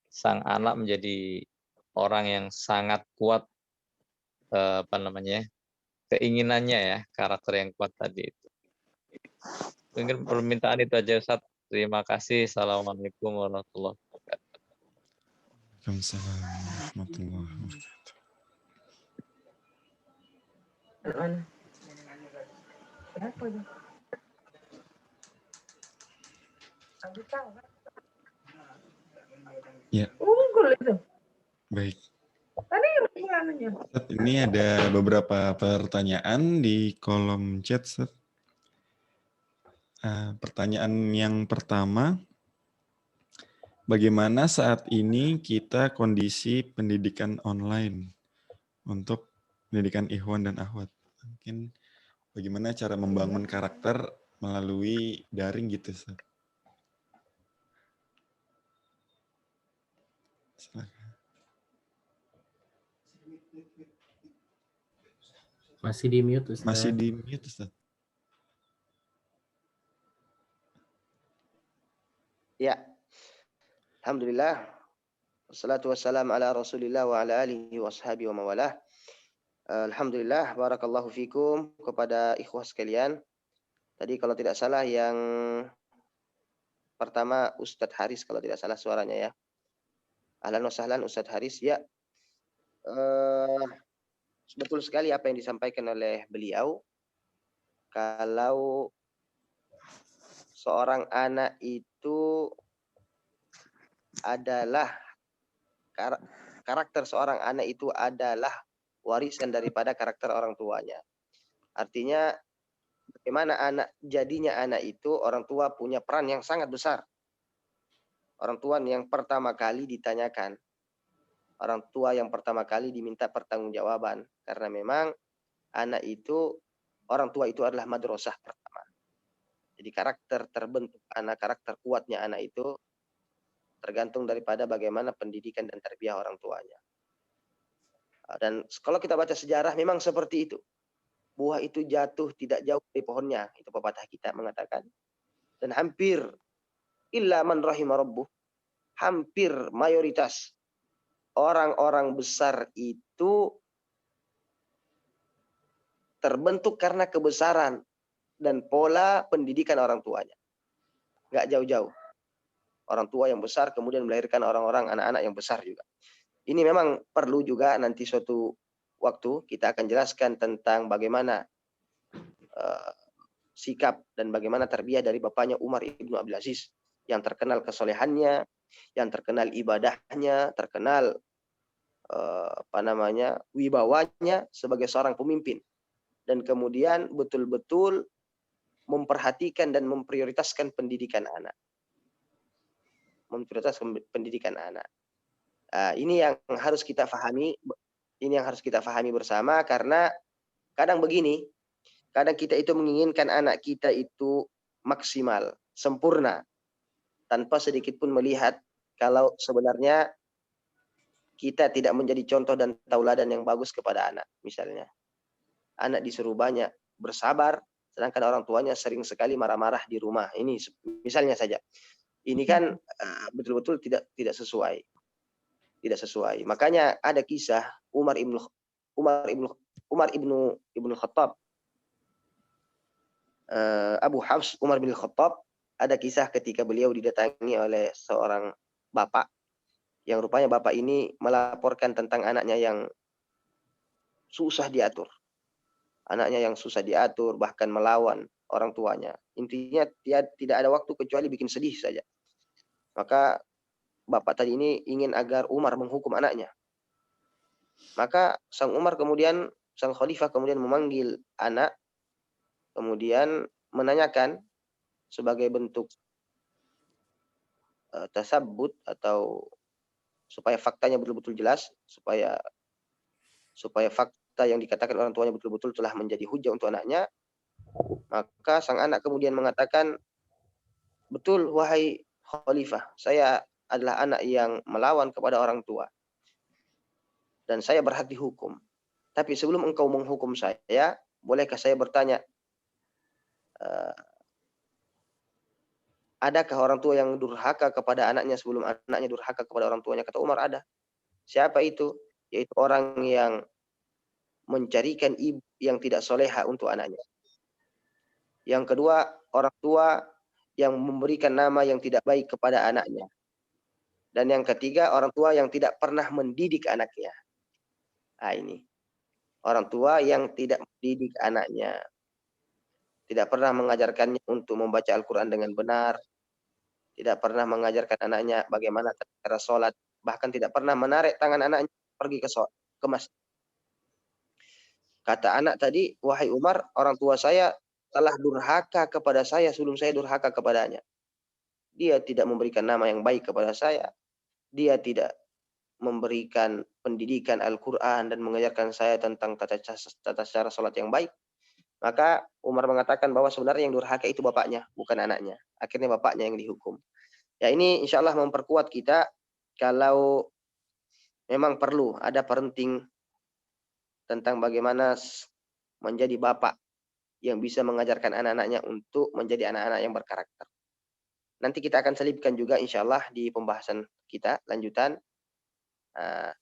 sang anak menjadi orang yang sangat kuat keinginannya ya, karakter yang kuat tadi itu. Mungkin permintaan itu aja Ustadz. Terima kasih. Assalamualaikum warahmatullahi wabarakatuh. Waalaikumsalam warahmatullahi wabarakatuh. Mana? Kenapa ya? Aku tahu. Ya, Unggul itu. baik. Tadi gimana? Ustaz, ini ada beberapa pertanyaan di kolom chat, Ustaz. Pertanyaan yang pertama, bagaimana saat ini kita kondisi pendidikan online untuk pendidikan ikhwan dan akhwat? Mungkin bagaimana cara membangun karakter melalui daring gitu, Ustaz? Silakan. Masih di mute, Ustaz. Masih di mute, Ustaz. Ya. Alhamdulillah. Wassalatu wassalamu ala Rasulillah wa ala alihi wa ashabihi wa mawalah. Alhamdulillah, barakallahu fikum kepada ikhwah sekalian. Tadi kalau tidak salah yang pertama Ustadz Haris kalau tidak salah suaranya ya. Ahlan wa sahlan Ustadz Haris ya. Betul sekali apa yang disampaikan oleh beliau. Kalau seorang anak itu adalah karakter seorang anak itu adalah warisan daripada karakter orang tuanya. Artinya bagaimana jadinya anak itu, orang tua punya peran yang sangat besar. Orang tua yang pertama kali ditanyakan. Orang tua yang pertama kali diminta pertanggungjawaban. Karena memang anak itu, orang tua itu adalah madrasah pertama. Jadi karakter terbentuk anak, karakter kuatnya anak itu tergantung daripada bagaimana pendidikan dan tarbiyah orang tuanya. Dan kalau kita baca sejarah memang seperti itu. Buah itu jatuh tidak jauh dari pohonnya. Itu pepatah kita mengatakan. Dan hampir illa man rahima rabbuh. Hampir mayoritas orang-orang besar itu terbentuk karena kebesaran dan pola pendidikan orang tuanya. Nggak jauh-jauh. Orang tua yang besar kemudian melahirkan orang-orang anak-anak yang besar juga. Ini memang perlu juga nanti suatu waktu kita akan jelaskan tentang bagaimana sikap dan bagaimana tarbiyah dari bapaknya Umar ibnu Abdul Aziz yang terkenal kesolehannya, yang terkenal ibadahnya, terkenal wibawanya sebagai seorang pemimpin, dan kemudian betul-betul memperhatikan dan memprioritaskan pendidikan anak. Memprioritaskan pendidikan anak. Ini yang harus kita pahami. Ini yang harus kita pahami bersama, karena kadang begini, kadang kita itu menginginkan anak kita itu maksimal, sempurna, tanpa sedikit pun melihat kalau sebenarnya kita tidak menjadi contoh dan tauladan yang bagus kepada anak. Misalnya, anak disuruh banyak bersabar, sedangkan orang tuanya sering sekali marah-marah di rumah. Ini misalnya saja. Ini kan betul-betul tidak sesuai. Tidak sesuai. Makanya ada kisah Umar ibnu Khattab, Abu Hafs Umar bin Khattab, ada kisah ketika beliau didatangi oleh seorang bapak yang rupanya bapak ini melaporkan tentang anaknya yang susah diatur. Anaknya yang susah diatur, bahkan melawan orang tuanya. Intinya dia tidak ada waktu kecuali bikin sedih saja. Maka bapak tadi ini ingin agar Umar menghukum anaknya. Maka sang khalifah kemudian memanggil anak, kemudian menanyakan sebagai bentuk tasabbut atau supaya faktanya betul-betul jelas, supaya fakta yang dikatakan orang tuanya betul-betul telah menjadi hujah untuk anaknya. Maka sang anak kemudian mengatakan, betul wahai khalifah, saya adalah anak yang melawan kepada orang tua. Dan saya berhak dihukum. Tapi sebelum engkau menghukum saya, bolehkah saya bertanya, adakah orang tua yang durhaka kepada anaknya sebelum anaknya durhaka kepada orang tuanya? Kata Umar, ada. Siapa itu? Yaitu orang yang mencarikan ibu yang tidak soleha untuk anaknya. Yang kedua, orang tua yang memberikan nama yang tidak baik kepada anaknya. Dan yang ketiga, orang tua yang tidak pernah mendidik anaknya. Nah, ini. Orang tua yang tidak mendidik anaknya. Tidak pernah mengajarkannya untuk membaca Al-Quran dengan benar. Tidak pernah mengajarkan anaknya bagaimana cara sholat. Bahkan tidak pernah menarik tangan anaknya pergi ke masjid. Kata anak tadi, wahai Umar, orang tua saya telah durhaka kepada saya sebelum saya durhaka kepadanya. Dia tidak memberikan nama yang baik kepada saya. Dia tidak memberikan pendidikan Al-Quran dan mengajarkan saya tentang tata cara sholat yang baik. Maka Umar mengatakan bahwa sebenarnya yang durhaka itu bapaknya, bukan anaknya. Akhirnya bapaknya yang dihukum. Ya, ini insya Allah memperkuat kita kalau memang perlu ada parenting tentang bagaimana menjadi bapak yang bisa mengajarkan anak-anaknya untuk menjadi anak-anak yang berkarakter. Nanti kita akan selipkan juga insya Allah di pembahasan kita lanjutan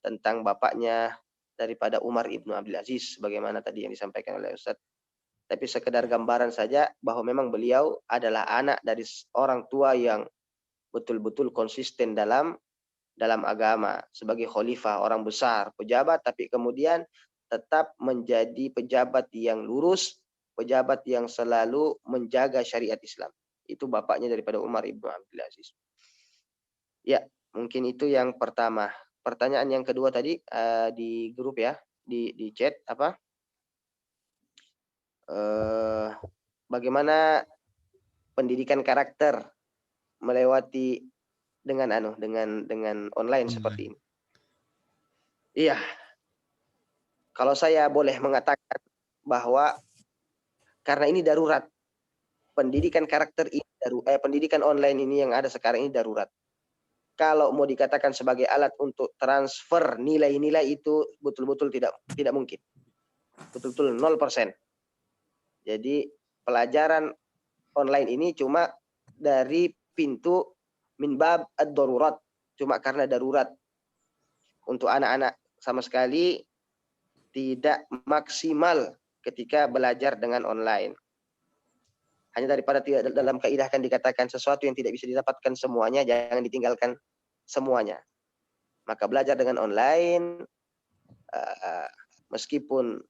tentang bapaknya daripada Umar ibnu Abdul Aziz, bagaimana tadi yang disampaikan oleh Ustaz. Tapi sekedar gambaran saja bahwa memang beliau adalah anak dari orang tua yang betul-betul konsisten dalam agama sebagai khalifah, orang besar, pejabat, tapi kemudian tetap menjadi pejabat yang lurus, pejabat yang selalu menjaga syariat Islam. Itu bapaknya daripada Umar ibnu Abdul Aziz. Ya, mungkin itu yang pertama. Pertanyaan yang kedua tadi di grup ya, di chat apa? Bagaimana pendidikan karakter melewati dengan online seperti ini. Iya. Kalau saya boleh mengatakan bahwa karena ini darurat, pendidikan karakter ini pendidikan online ini yang ada sekarang ini darurat. Kalau mau dikatakan sebagai alat untuk transfer nilai-nilai itu betul-betul tidak mungkin. Betul-betul 0%. Jadi pelajaran online ini cuma dari pintu min bab ad-darurat, cuma karena darurat. Untuk anak-anak sama sekali tidak maksimal ketika belajar dengan online. Hanya daripada tidak dalam kaidah kan dikatakan sesuatu yang tidak bisa didapatkan semuanya, jangan ditinggalkan semuanya. Maka belajar dengan online meskipun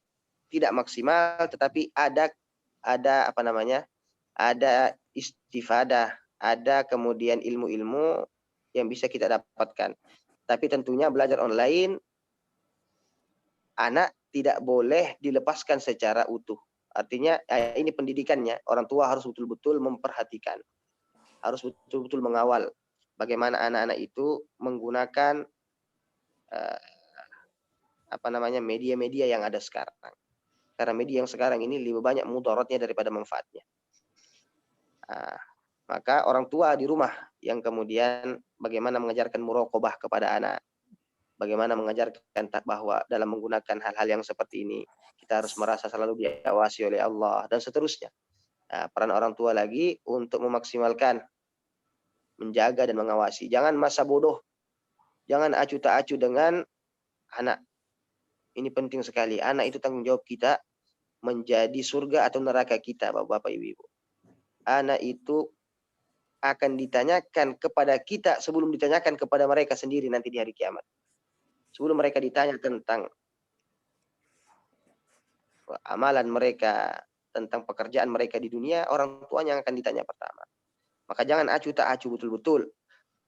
tidak maksimal, tetapi ada apa namanya? Ada istifadah, ada kemudian ilmu-ilmu yang bisa kita dapatkan. Tapi tentunya belajar online anak tidak boleh dilepaskan secara utuh. Artinya ini pendidikannya, orang tua harus betul-betul memperhatikan. Harus betul-betul mengawal bagaimana anak-anak itu menggunakan apa namanya media-media yang ada sekarang. Karena media yang sekarang ini lebih banyak mudaratnya daripada manfaatnya. Maka orang tua di rumah yang kemudian bagaimana mengajarkan muraqabah kepada anak. Bagaimana mengajarkan bahwa dalam menggunakan hal-hal yang seperti ini kita harus merasa selalu diawasi oleh Allah dan seterusnya. Peran orang tua lagi untuk memaksimalkan, menjaga dan mengawasi. Jangan masa bodoh, jangan acuh tak acuh dengan anak. Ini penting sekali. Anak itu tanggung jawab kita menjadi surga atau neraka kita, bapak-bapak, ibu-ibu. Anak itu akan ditanyakan kepada kita sebelum ditanyakan kepada mereka sendiri nanti di hari kiamat. Sebelum mereka ditanya tentang amalan mereka, tentang pekerjaan mereka di dunia, orang tuanya yang akan ditanya pertama. Maka jangan acuh tak acuh, betul-betul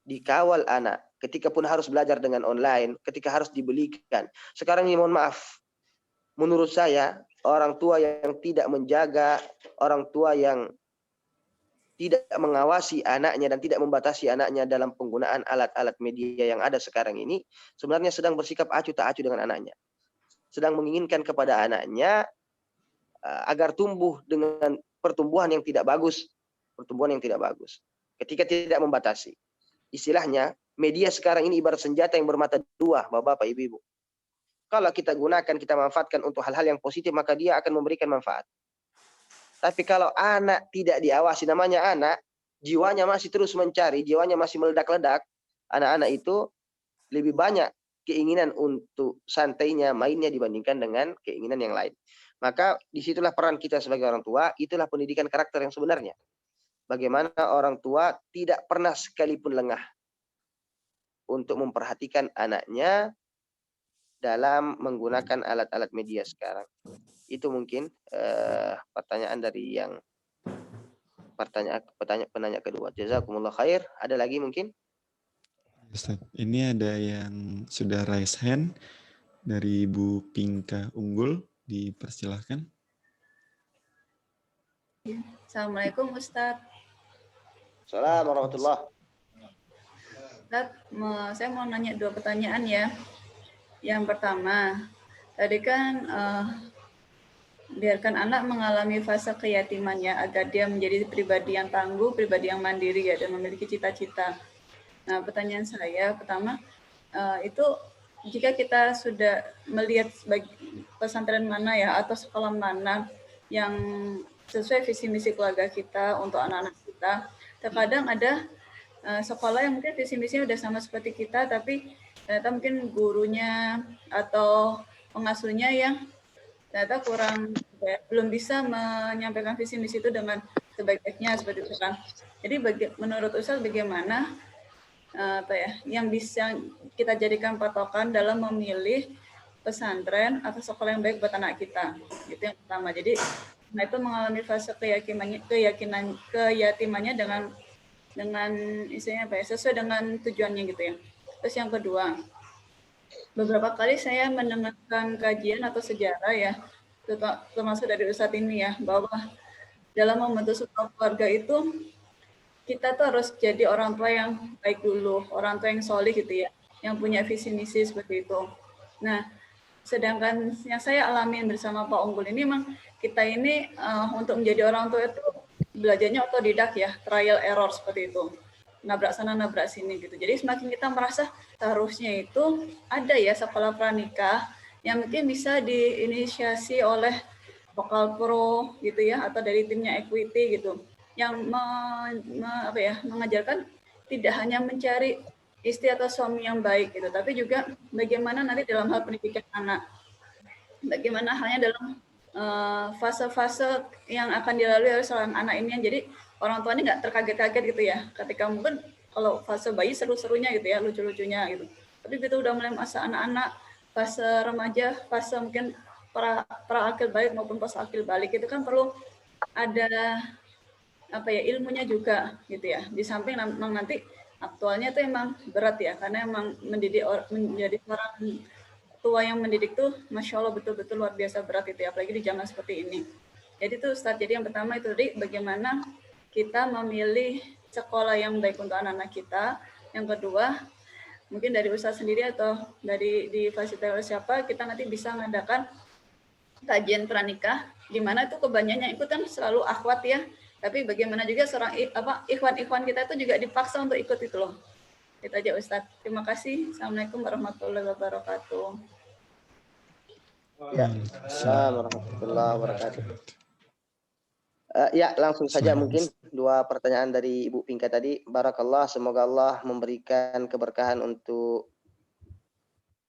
dikawal anak. Ketika pun harus belajar dengan online, ketika harus dibelikan. Sekarang ini mohon maaf, menurut saya orang tua yang tidak menjaga, orang tua yang tidak mengawasi anaknya dan tidak membatasi anaknya dalam penggunaan alat-alat media yang ada sekarang ini, sebenarnya sedang bersikap acuh tak acuh dengan anaknya. Sedang menginginkan kepada anaknya agar tumbuh dengan pertumbuhan yang tidak bagus. Pertumbuhan yang tidak bagus. Ketika tidak membatasi. Istilahnya, media sekarang ini ibarat senjata yang bermata dua, bapak-bapak, ibu-ibu. Kalau kita gunakan, kita manfaatkan untuk hal-hal yang positif, maka dia akan memberikan manfaat. Tapi kalau anak tidak diawasi, namanya anak, jiwanya masih terus mencari, jiwanya masih meledak-ledak, anak-anak itu lebih banyak keinginan untuk santainya, mainnya dibandingkan dengan keinginan yang lain. Maka disitulah peran kita sebagai orang tua, itulah pendidikan karakter yang sebenarnya. bagaimana orang tua tidak pernah sekalipun lengah untuk memperhatikan anaknya dalam menggunakan alat-alat media sekarang. Itu mungkin pertanyaan dari yang penanya kedua. Jazakumullah khair. Ada lagi mungkin? Ustaz, ini ada yang sudah raise hand dari Bu Pinka Unggul, dipersilahkan. Assalamualaikum Ustadz. Assalamualaikum warahmatullahi. Ustadz, saya mau nanya 2 pertanyaan ya. Yang pertama, tadi kan biarkan anak mengalami fase keyatimannya agar dia menjadi pribadi yang tangguh, pribadi yang mandiri ya, dan memiliki cita-cita. Nah, pertanyaan saya pertama, itu jika kita sudah melihat pesantren mana ya atau sekolah mana yang sesuai visi misi keluarga kita untuk anak-anak kita, terkadang ada sekolah yang mungkin visi misinya udah sama seperti kita, tapi ternyata mungkin gurunya atau pengasuhnya yang ternyata belum bisa menyampaikan visi misi itu dengan sebaik-baiknya seperti itu kan. Jadi menurut Ustaz bagaimana yang bisa kita jadikan patokan dalam memilih pesantren atau sekolah yang baik buat anak kita? Itu yang pertama. Jadi nah itu mengalami fase keyatimannya dengan isinya sesuai dengan tujuannya gitu ya. Terus yang kedua, beberapa kali saya mendengarkan kajian atau sejarah ya, termasuk dari Ustadz ini ya, bahwa dalam membentuk sebuah keluarga itu kita tuh harus jadi orang tua yang baik dulu, orang tua yang solih gitu ya, yang punya visi misi seperti itu. Nah, sedangkan yang saya alami bersama Pak Unggul ini memang kita ini untuk menjadi orang tua itu belajarnya otodidak ya, trial error seperti itu, nabrak sana nabrak sini gitu. Jadi semakin kita merasa seharusnya itu ada ya sekolah pranikah yang mungkin bisa diinisiasi oleh Vokal Pro gitu ya, atau dari timnya Equity gitu, yang mengajarkan tidak hanya mencari istri atau suami yang baik gitu, tapi juga bagaimana nanti dalam hal pendidikan anak, bagaimana halnya dalam fase-fase yang akan dilalui oleh seorang anak ini. Jadi orang tua ini nggak terkaget-kaget gitu ya, ketika mungkin kalau fase bayi seru-serunya gitu ya, lucu-lucunya gitu, tapi begitu udah mulai masa anak-anak, fase remaja, fase mungkin pra akil balik maupun pas akil balik, itu kan perlu ada ilmunya juga gitu ya. Di samping memang nanti aktualnya itu emang berat ya, karena emang menjadi orang tua yang mendidik tuh Masya Allah betul-betul luar biasa berat itu ya, apalagi di zaman seperti ini. Jadi itu Ustadz, jadi yang pertama itu tadi bagaimana kita memilih sekolah yang baik untuk anak-anak kita. Yang kedua, mungkin dari Ustadz sendiri atau dari difasilitasi siapa, kita nanti bisa mengadakan kajian pranikah, di mana itu kebanyakan yang ikut kan selalu akhwat ya, tapi bagaimana juga seorang ikhwan-ikhwan kita itu juga dipaksa untuk ikut itu loh. Itu aja Ustadz. Terima kasih. Assalamualaikum warahmatullahi wabarakatuh. Ya, Assalamualaikum warahmatullahi wabarakatuh. Ya, langsung saja mungkin 2 pertanyaan dari Ibu Pinka tadi. Barakallah, semoga Allah memberikan keberkahan untuk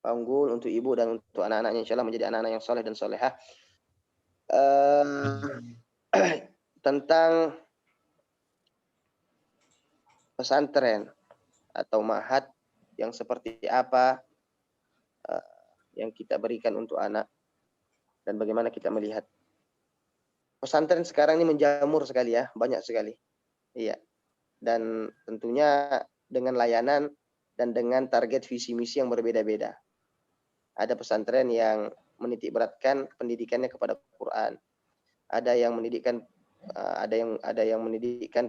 Pak Unggul, untuk Ibu, dan untuk anak-anaknya, insya Allah menjadi anak-anak yang soleh dan solehah. Tentang pesantren atau ma'had yang seperti apa yang kita berikan untuk anak, dan bagaimana kita melihat pesantren sekarang ini menjamur sekali ya, banyak sekali. Iya. Dan tentunya dengan layanan dan dengan target visi misi yang berbeda-beda. Ada pesantren yang menitik beratkan pendidikannya kepada Quran. Ada yang mendidikkan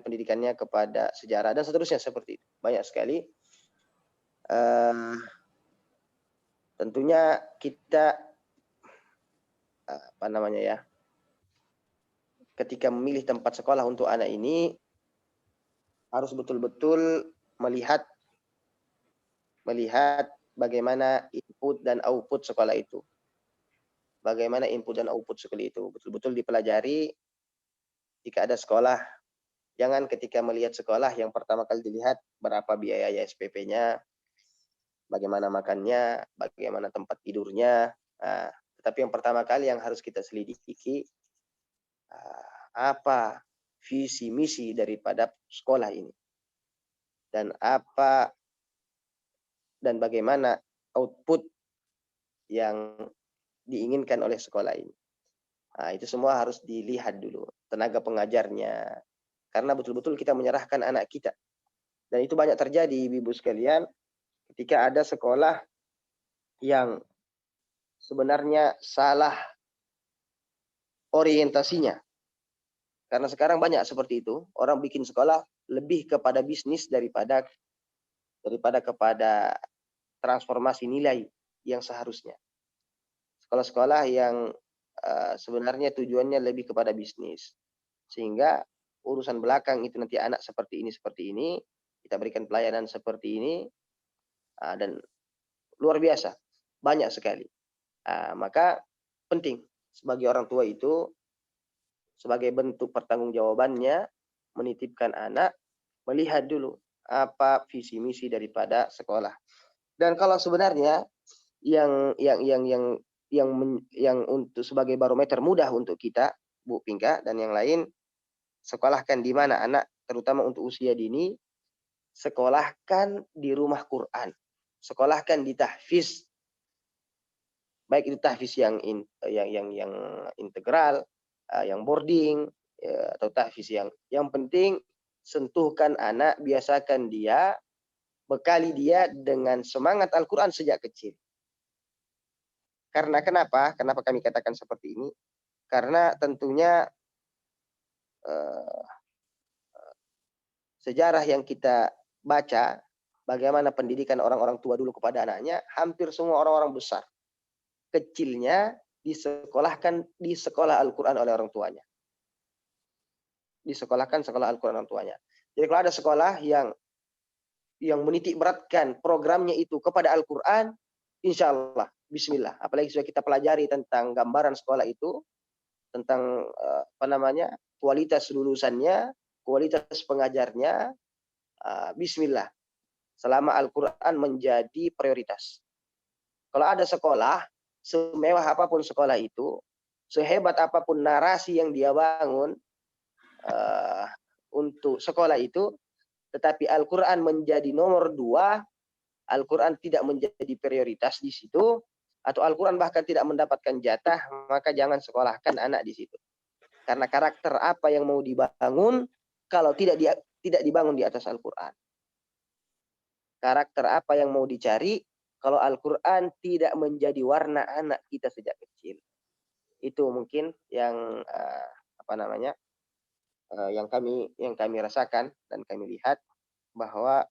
pendidikannya kepada sejarah dan seterusnya seperti itu. Banyak sekali. Tentunya kita ketika memilih tempat sekolah untuk anak ini harus betul-betul melihat bagaimana input dan output sekolah itu. Bagaimana input dan output sekolah itu betul-betul dipelajari. Jika ada sekolah, jangan ketika melihat sekolah yang pertama kali dilihat berapa biaya SPP-nya, bagaimana makannya, bagaimana tempat tidurnya. Tetapi yang pertama kali yang harus kita selidiki, apa visi misi daripada sekolah ini dan apa dan bagaimana output yang diinginkan oleh sekolah ini. Nah, itu semua harus dilihat dulu, tenaga pengajarnya, karena betul-betul kita menyerahkan anak kita. Dan itu banyak terjadi, ibu sekalian, ketika ada sekolah yang sebenarnya salah orientasinya. Karena sekarang banyak seperti itu, orang bikin sekolah lebih kepada bisnis daripada kepada transformasi nilai yang seharusnya. Sekolah-sekolah yang sebenarnya tujuannya lebih kepada bisnis, sehingga urusan belakang itu nanti anak seperti ini, kita berikan pelayanan seperti ini, dan luar biasa, banyak sekali. Maka penting sebagai orang tua itu, sebagai bentuk pertanggungjawabannya, menitipkan anak, melihat dulu apa visi misi daripada sekolah. Dan kalau sebenarnya yang untuk sebagai barometer mudah untuk kita, Bu Pinka dan yang lain, sekolahkan di mana anak, terutama untuk usia dini, sekolahkan di rumah Quran, sekolahkan di tahfiz, baik itu tahfiz yang integral, yang boarding, atau tahfiz yang penting sentuhkan anak, biasakan dia, bekali dia dengan semangat Al-Quran sejak kecil. Karena kenapa kami katakan seperti ini? Karena tentunya sejarah yang kita baca, bagaimana pendidikan orang-orang tua dulu kepada anaknya, hampir semua orang-orang besar kecilnya disekolahkan di sekolah Al-Quran oleh orang tuanya. Disekolahkan sekolah Al-Quran orang tuanya. Jadi kalau ada sekolah yang menitik beratkan programnya itu kepada Al-Quran, insya Allah, bismillah. Apalagi sudah kita pelajari tentang gambaran sekolah itu, tentang kualitas lulusannya, kualitas pengajarnya, bismillah. Selama Al-Quran menjadi prioritas. Kalau ada sekolah, semewah apapun sekolah itu, sehebat apapun narasi yang dia bangun untuk sekolah itu, tetapi Al-Quran menjadi nomor 2, Al-Quran tidak menjadi prioritas di situ, atau Al-Quran bahkan tidak mendapatkan jatah, maka jangan sekolahkan anak di situ. Karena karakter apa yang mau dibangun kalau tidak dibangun di atas Al-Quran? Karakter apa yang mau dicari kalau Al-Quran tidak menjadi warna anak kita sejak kecil? Itu mungkin yang yang kami rasakan dan kami lihat, bahwa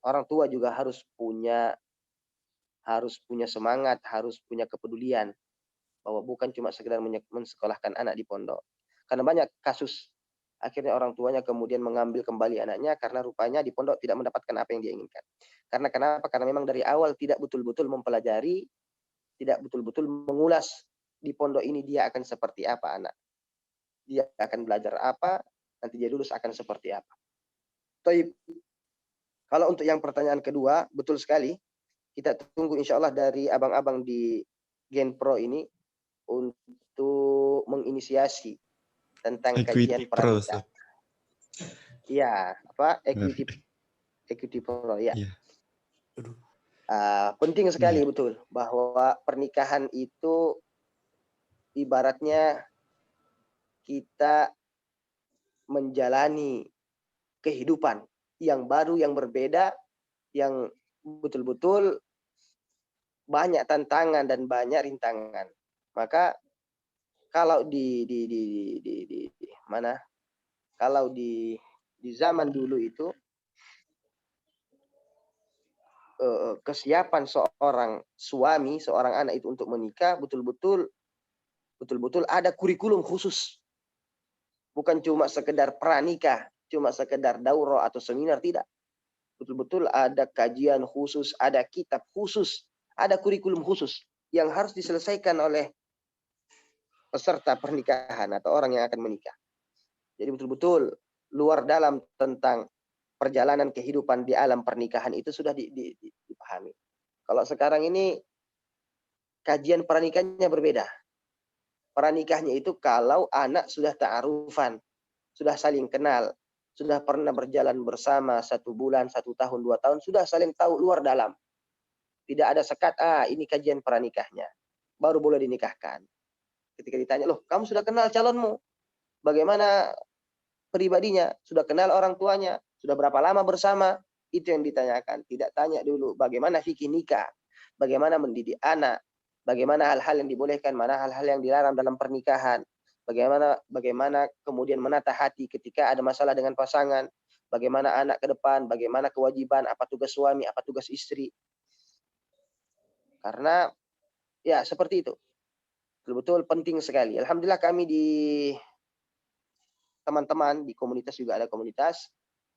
orang tua juga harus punya semangat, harus punya kepedulian, bahwa bukan cuma sekedar mensekolahkan anak di pondok. Karena banyak kasus akhirnya orang tuanya kemudian mengambil kembali anaknya karena rupanya di pondok tidak mendapatkan apa yang dia inginkan. Karena kenapa? Karena memang dari awal tidak betul-betul mempelajari, tidak betul-betul mengulas di pondok ini dia akan seperti apa anak. Dia akan belajar apa, nanti dia lulus akan seperti apa. Kalau untuk yang pertanyaan kedua, betul sekali. Kita tunggu insya Allah dari abang-abang di Genpro ini untuk menginisiasi tentang kajian pranikah. Iya, Equity Pro ya. Penting sekali betul bahwa pernikahan itu ibaratnya kita menjalani kehidupan yang baru, yang berbeda, yang betul-betul banyak tantangan dan banyak rintangan. Maka kalau di zaman dulu itu kesiapan seorang suami, seorang anak itu untuk menikah betul-betul ada kurikulum khusus. Bukan cuma sekedar pranikah, cuma sekedar daurah atau seminar, tidak. Betul-betul ada kajian khusus, ada kitab khusus, ada kurikulum khusus yang harus diselesaikan oleh peserta pernikahan atau orang yang akan menikah. Jadi betul-betul luar dalam tentang perjalanan kehidupan di alam pernikahan itu sudah dipahami. Kalau sekarang ini kajian pernikahannya berbeda. Pranikahnya itu kalau anak sudah ta'arufan, sudah saling kenal, sudah pernah berjalan bersama 1 bulan, 1 tahun, 2 tahun, sudah saling tahu luar dalam. Tidak ada sekat, ini kajian pranikahnya. Baru boleh dinikahkan. Ketika ditanya, loh kamu sudah kenal calonmu? Bagaimana pribadinya? Sudah kenal orang tuanya? Sudah berapa lama bersama? Itu yang ditanyakan. Tidak tanya dulu bagaimana fikih nikah, bagaimana mendidik anak, bagaimana hal-hal yang dibolehkan, mana hal-hal yang dilarang dalam pernikahan, bagaimana kemudian menata hati ketika ada masalah dengan pasangan, bagaimana anak ke depan, bagaimana kewajiban, apa tugas suami, apa tugas istri. Karena ya seperti itu. Betul-betul penting sekali. Alhamdulillah kami di teman-teman di komunitas juga ada komunitas.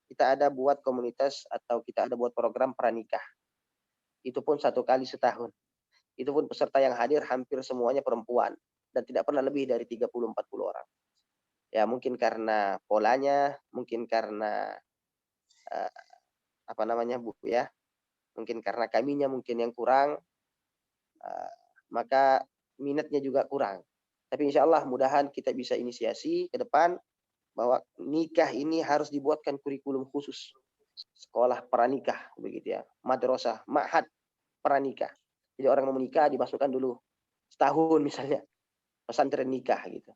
Kita ada buat komunitas atau kita ada buat program pranikah. Itu pun 1 kali setahun. Itu pun peserta yang hadir hampir semuanya perempuan dan tidak pernah lebih dari 30-40 orang. Ya mungkin karena polanya, mungkin karena Bu ya, mungkin karena kaminya mungkin yang kurang, maka minatnya juga kurang. Tapi insya Allah mudahan kita bisa inisiasi ke depan bahwa nikah ini harus dibuatkan kurikulum khusus, sekolah pranikah begitu ya, madrasah, ma'had pranikah. Jadi orang mau menikah dimasukkan dulu setahun misalnya pesantren nikah gitu.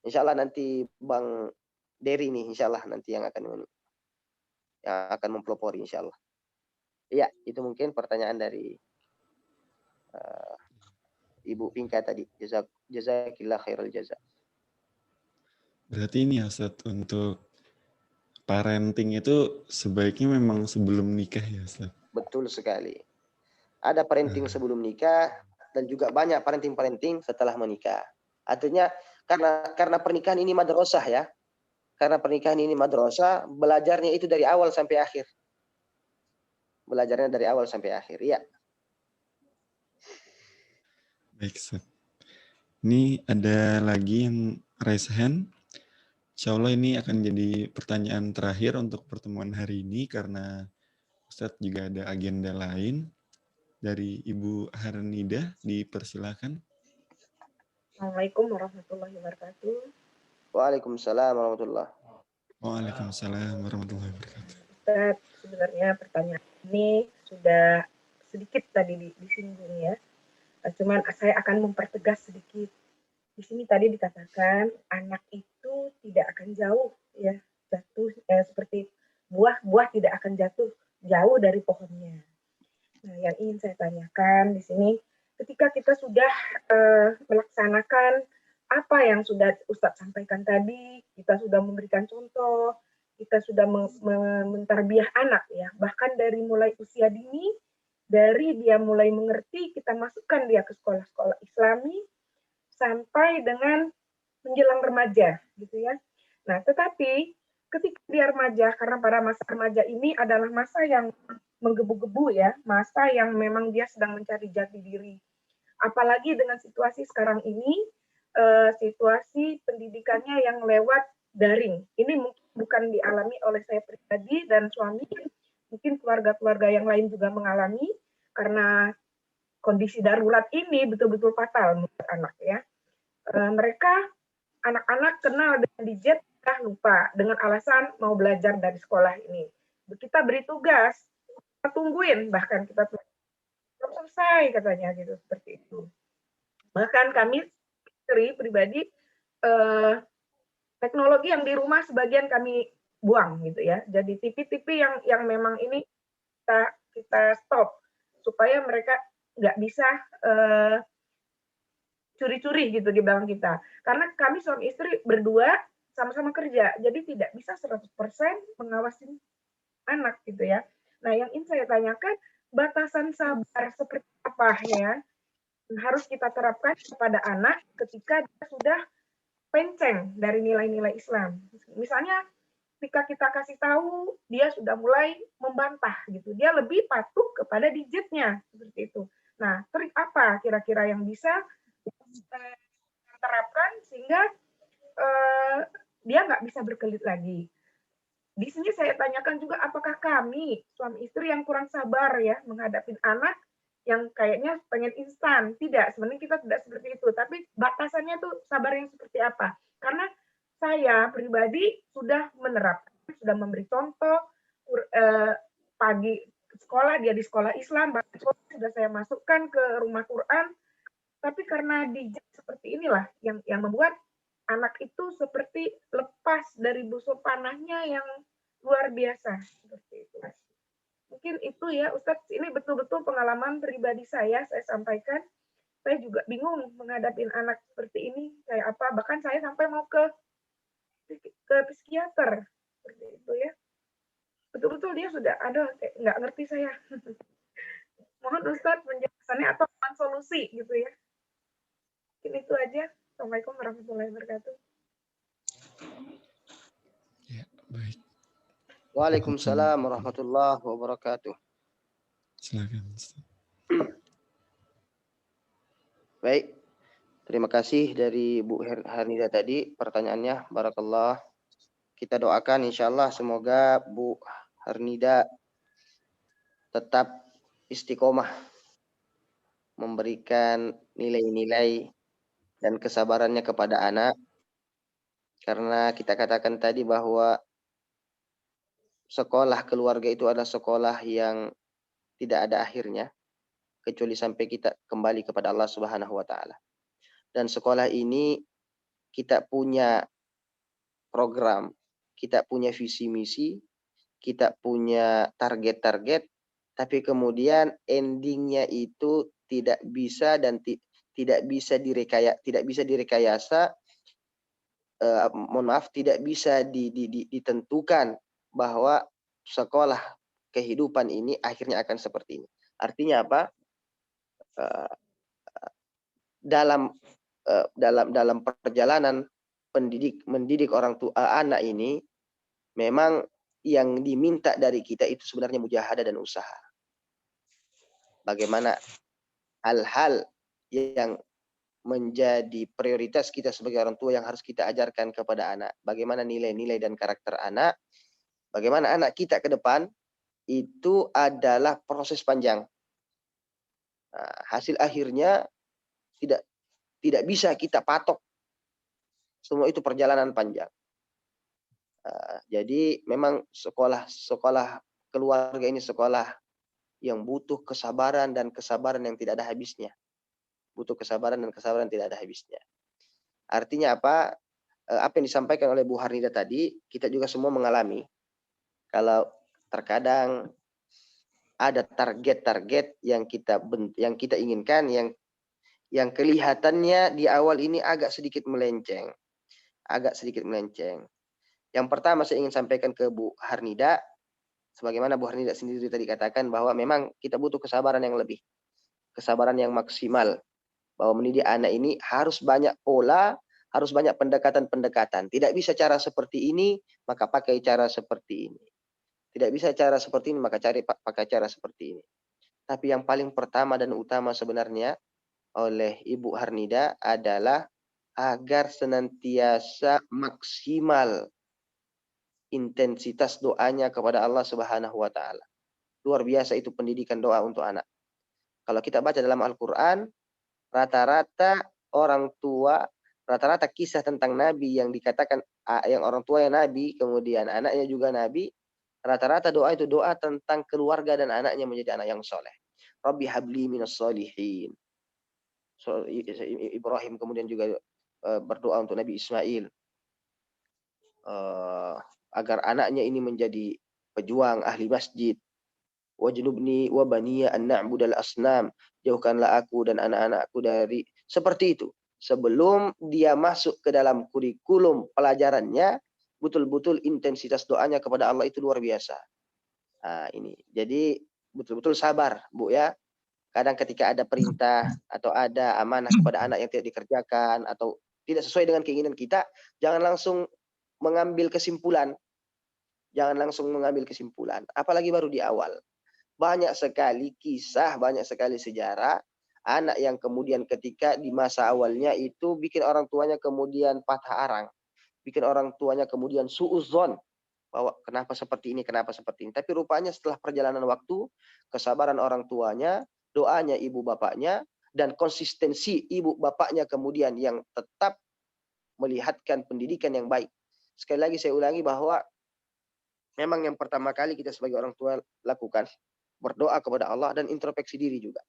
Insya Allah nanti Bang Dery nih insya Allah nanti yang akan mempelopori insya Allah. Iya, itu mungkin pertanyaan dari Ibu Pinka tadi. Jazakillah khairul jaza. Berarti ini ya Ustaz, untuk parenting itu sebaiknya memang sebelum nikah ya Ustaz? Betul sekali. Ada parenting sebelum nikah dan juga banyak parenting setelah menikah. Artinya karena pernikahan ini madrasah ya. Karena pernikahan ini madrasah, belajarnya itu dari awal sampai akhir. Belajarnya dari awal sampai akhir. Iya. Baik Ustaz. Ini ada lagi yang raise hand. Insya Allah ini akan jadi pertanyaan terakhir untuk pertemuan hari ini karena Ustadz juga ada agenda lain. Dari Ibu Harnida, dipersilakan. Assalamualaikum warahmatullahi wabarakatuh. Waalaikumsalam warahmatullahi wabarakatuh. Waalaikumsalam warahmatullahi wabarakatuh. Ustaz, sebenarnya pertanyaan ini sudah sedikit tadi disinggung ya. Cuman saya akan mempertegas sedikit. Di sini tadi dikatakan anak itu tidak akan jauh ya, jatuh seperti buah tidak akan jatuh jauh dari pohonnya. Nah, yang ingin saya tanyakan di sini, ketika kita sudah melaksanakan apa yang sudah Ustadz sampaikan tadi, kita sudah memberikan contoh, kita sudah mentarbiah anak ya, bahkan dari mulai usia dini, dari dia mulai mengerti, kita masukkan dia ke sekolah-sekolah Islami, sampai dengan menjelang remaja, gitu ya. Nah, tetapi ketika dia remaja, karena pada masa remaja ini adalah masa yang menggebu-gebu ya, masa yang memang dia sedang mencari jati diri. Apalagi dengan situasi sekarang ini, situasi pendidikannya yang lewat daring. Ini mungkin bukan dialami oleh saya pribadi dan suami, mungkin keluarga-keluarga yang lain juga mengalami, karena kondisi darurat ini betul-betul fatal buat anak ya. Mereka anak-anak kenal dengan gadget, lupa dengan alasan mau belajar dari sekolah ini. Kita beri tugas, kita tungguin, bahkan kita belum selesai katanya gitu, seperti itu. Bahkan kami pribadi teknologi yang di rumah sebagian kami buang gitu ya. Jadi TV-TV yang memang ini kita stop supaya mereka nggak bisa curi-curi gitu di belakang kita. Karena kami suami istri berdua sama-sama kerja, jadi tidak bisa 100% mengawasi anak gitu ya. Nah, yang ingin saya tanyakan, batasan sabar seperti apa ya harus kita terapkan kepada anak ketika dia sudah penceng dari nilai-nilai Islam. Misalnya ketika kita kasih tahu, dia sudah mulai membantah gitu. Dia lebih patuh kepada digitnya seperti itu. Nah, trik apa kira-kira yang bisa kita terapkan sehingga dia nggak bisa berkelit lagi. Di sini saya tanyakan juga apakah kami suami istri yang kurang sabar ya menghadapi anak yang kayaknya pengen instan. Tidak, sebenarnya kita tidak seperti itu. Tapi batasannya tuh sabar yang seperti apa. Karena saya pribadi sudah menerapkan, sudah memberi contoh, pagi sekolah, dia di sekolah Islam, bahkan sudah saya masukkan ke rumah Quran, tapi karena dijak seperti inilah yang membuat anak itu seperti lepas dari busur panahnya yang luar biasa, seperti itu. Mungkin itu ya Ustadz, ini betul-betul pengalaman pribadi saya sampaikan. Saya juga bingung menghadapi anak seperti ini, kayak apa, bahkan saya sampai mau ke psikiater, seperti itu ya. Betul-betul dia sudah ada, nggak ngerti saya. Mohon Ustadz penjelasannya atau solusi gitu ya. Mungkin itu aja. Assalamualaikum warahmatullahi wabarakatuh. Ya, baik. Waalaikumsalam warahmatullahi wabarakatuh. Silakan. Baik, terima kasih dari Bu Harnida tadi pertanyaannya. Barakallah. Kita doakan insya Allah semoga Bu Harnida tetap istiqomah memberikan nilai-nilai dan kesabarannya kepada anak. Karena kita katakan tadi bahwa sekolah keluarga itu adalah sekolah yang tidak ada akhirnya, kecuali sampai kita kembali kepada Allah Subhanahu wa Ta'ala. Dan sekolah ini kita punya program, kita punya visi misi, kita punya target-target, tapi kemudian endingnya itu tidak bisa dan tidak bisa direkayasa, mohon maaf, tidak bisa ditentukan bahwa sekolah kehidupan ini akhirnya akan seperti ini. Artinya apa? Dalam perjalanan mendidik orang tua anak ini, memang yang diminta dari kita itu sebenarnya mujahadah dan usaha. Bagaimana hal-hal yang menjadi prioritas kita sebagai orang tua yang harus kita ajarkan kepada anak. Bagaimana nilai-nilai dan karakter anak. Bagaimana anak kita ke depan itu adalah proses panjang. Nah, hasil akhirnya tidak bisa kita patok. Semua itu perjalanan panjang. Jadi memang sekolah keluarga ini sekolah yang butuh kesabaran dan kesabaran yang tidak ada habisnya. Butuh kesabaran dan kesabaran tidak ada habisnya. Artinya apa? Apa yang disampaikan oleh Bu Harnida tadi, kita juga semua mengalami. Kalau terkadang ada target-target yang kita inginkan, yang kelihatannya di awal ini agak sedikit melenceng. Yang pertama saya ingin sampaikan ke Bu Harnida, sebagaimana Bu Harnida sendiri tadi katakan bahwa memang kita butuh kesabaran yang lebih, kesabaran yang maksimal. Bahwa mendidik anak ini harus banyak pola, harus banyak pendekatan-pendekatan. Tidak bisa cara seperti ini, maka pakai cara seperti ini. Tidak bisa cara seperti ini, maka pakai cara seperti ini. Tapi yang paling pertama dan utama sebenarnya oleh Ibu Harnida adalah agar senantiasa maksimal intensitas doanya kepada Allah Subhanahu wa Ta'ala. Luar biasa itu pendidikan doa untuk anak. Kalau kita baca dalam Al-Quran, rata-rata orang tua, rata-rata kisah tentang Nabi yang dikatakan yang orang tua yang Nabi, kemudian anaknya juga Nabi, rata-rata doa itu doa tentang keluarga dan anaknya menjadi anak yang soleh. Rabbi habli minas solihin. So, Ibrahim kemudian juga berdoa untuk Nabi Ismail agar anaknya ini menjadi pejuang ahli masjid. Wajnubni wa baniya an na'budal asnam. Jauhkanlah aku dan anak-anakku dari seperti itu. Sebelum dia masuk ke dalam kurikulum pelajarannya, betul-betul intensitas doanya kepada Allah itu luar biasa. Nah, ini. Jadi betul-betul sabar, Bu ya. Kadang ketika ada perintah atau ada amanah kepada anak yang tidak dikerjakan atau tidak sesuai dengan keinginan kita, jangan langsung mengambil kesimpulan. Apalagi baru di awal. Banyak sekali kisah, banyak sekali sejarah anak yang kemudian ketika di masa awalnya itu bikin orang tuanya kemudian patah arang, bikin orang tuanya kemudian suudzon bahwa kenapa seperti ini. Tapi rupanya setelah perjalanan waktu, kesabaran orang tuanya, doanya ibu bapaknya, dan konsistensi ibu bapaknya kemudian yang tetap melihatkan pendidikan yang baik. Sekali lagi saya ulangi bahwa memang yang pertama kali kita sebagai orang tua lakukan berdoa kepada Allah dan introspeksi diri juga.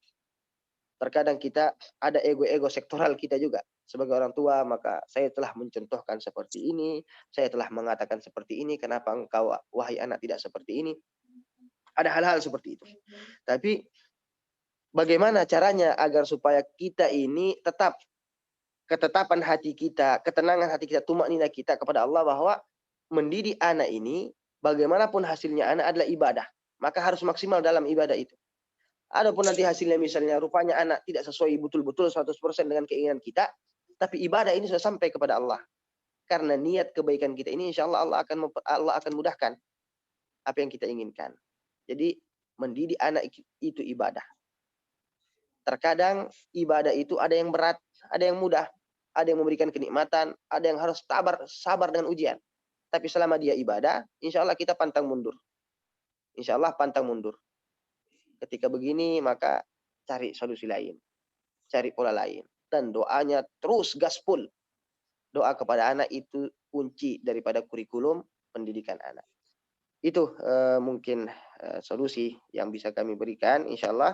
Terkadang kita ada ego-ego sektoral kita juga sebagai orang tua, maka saya telah mencontohkan seperti ini, saya telah mengatakan seperti ini, kenapa engkau wahai anak tidak seperti ini? Ada hal-hal seperti itu. Tapi bagaimana caranya agar supaya kita ini tetap ketetapan hati kita, ketenangan hati kita, tumakninah kita kepada Allah bahwa mendidik anak ini bagaimanapun hasilnya anak adalah ibadah. Maka harus maksimal dalam ibadah itu. Adapun nanti hasilnya misalnya rupanya anak tidak sesuai betul-betul 100% dengan keinginan kita, tapi ibadah ini sudah sampai kepada Allah. Karena niat kebaikan kita ini insya Allah Allah akan mudahkan apa yang kita inginkan. Jadi mendidik anak itu ibadah. Terkadang ibadah itu ada yang berat, ada yang mudah, ada yang memberikan kenikmatan, ada yang harus sabar dengan ujian. Tapi selama dia ibadah, insya Allah kita pantang mundur. Insya Allah pantang mundur. Ketika begini maka cari solusi lain, cari pola lain, dan doanya terus gaspol. Doa kepada anak itu kunci daripada kurikulum pendidikan anak. Itu mungkin solusi yang bisa kami berikan. Insya Allah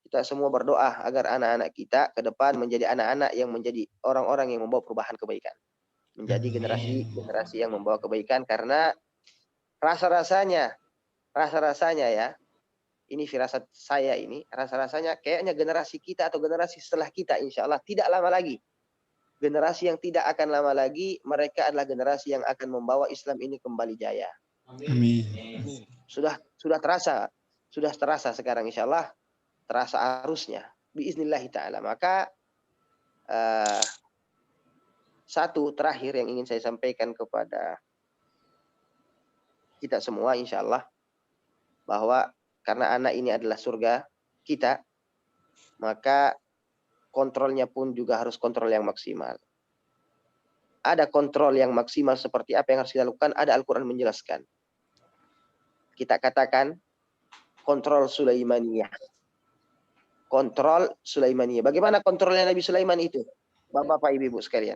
kita semua berdoa agar anak-anak kita ke depan menjadi anak-anak yang menjadi orang-orang yang membawa perubahan kebaikan, menjadi generasi yang membawa kebaikan. Karena rasa-rasanya ya, ini firasat saya ini, rasa-rasanya kayaknya generasi kita atau generasi setelah kita insya Allah tidak lama lagi. Generasi yang tidak akan lama lagi, mereka adalah generasi yang akan membawa Islam ini kembali jaya. Amin. Sudah terasa sekarang insya Allah, terasa arusnya. Biiznillahi ta'ala. Maka satu terakhir yang ingin saya sampaikan kepada kita semua insya Allah, bahwa karena anak ini adalah surga kita, maka kontrolnya pun juga harus kontrol yang maksimal. Ada kontrol yang maksimal seperti apa yang harus kita lakukan, ada Al-Quran menjelaskan. Kita katakan kontrol Sulaimaniyah. Kontrol Sulaimaniyah. Bagaimana kontrolnya Nabi Sulaiman itu? Bapak, Ibu sekalian.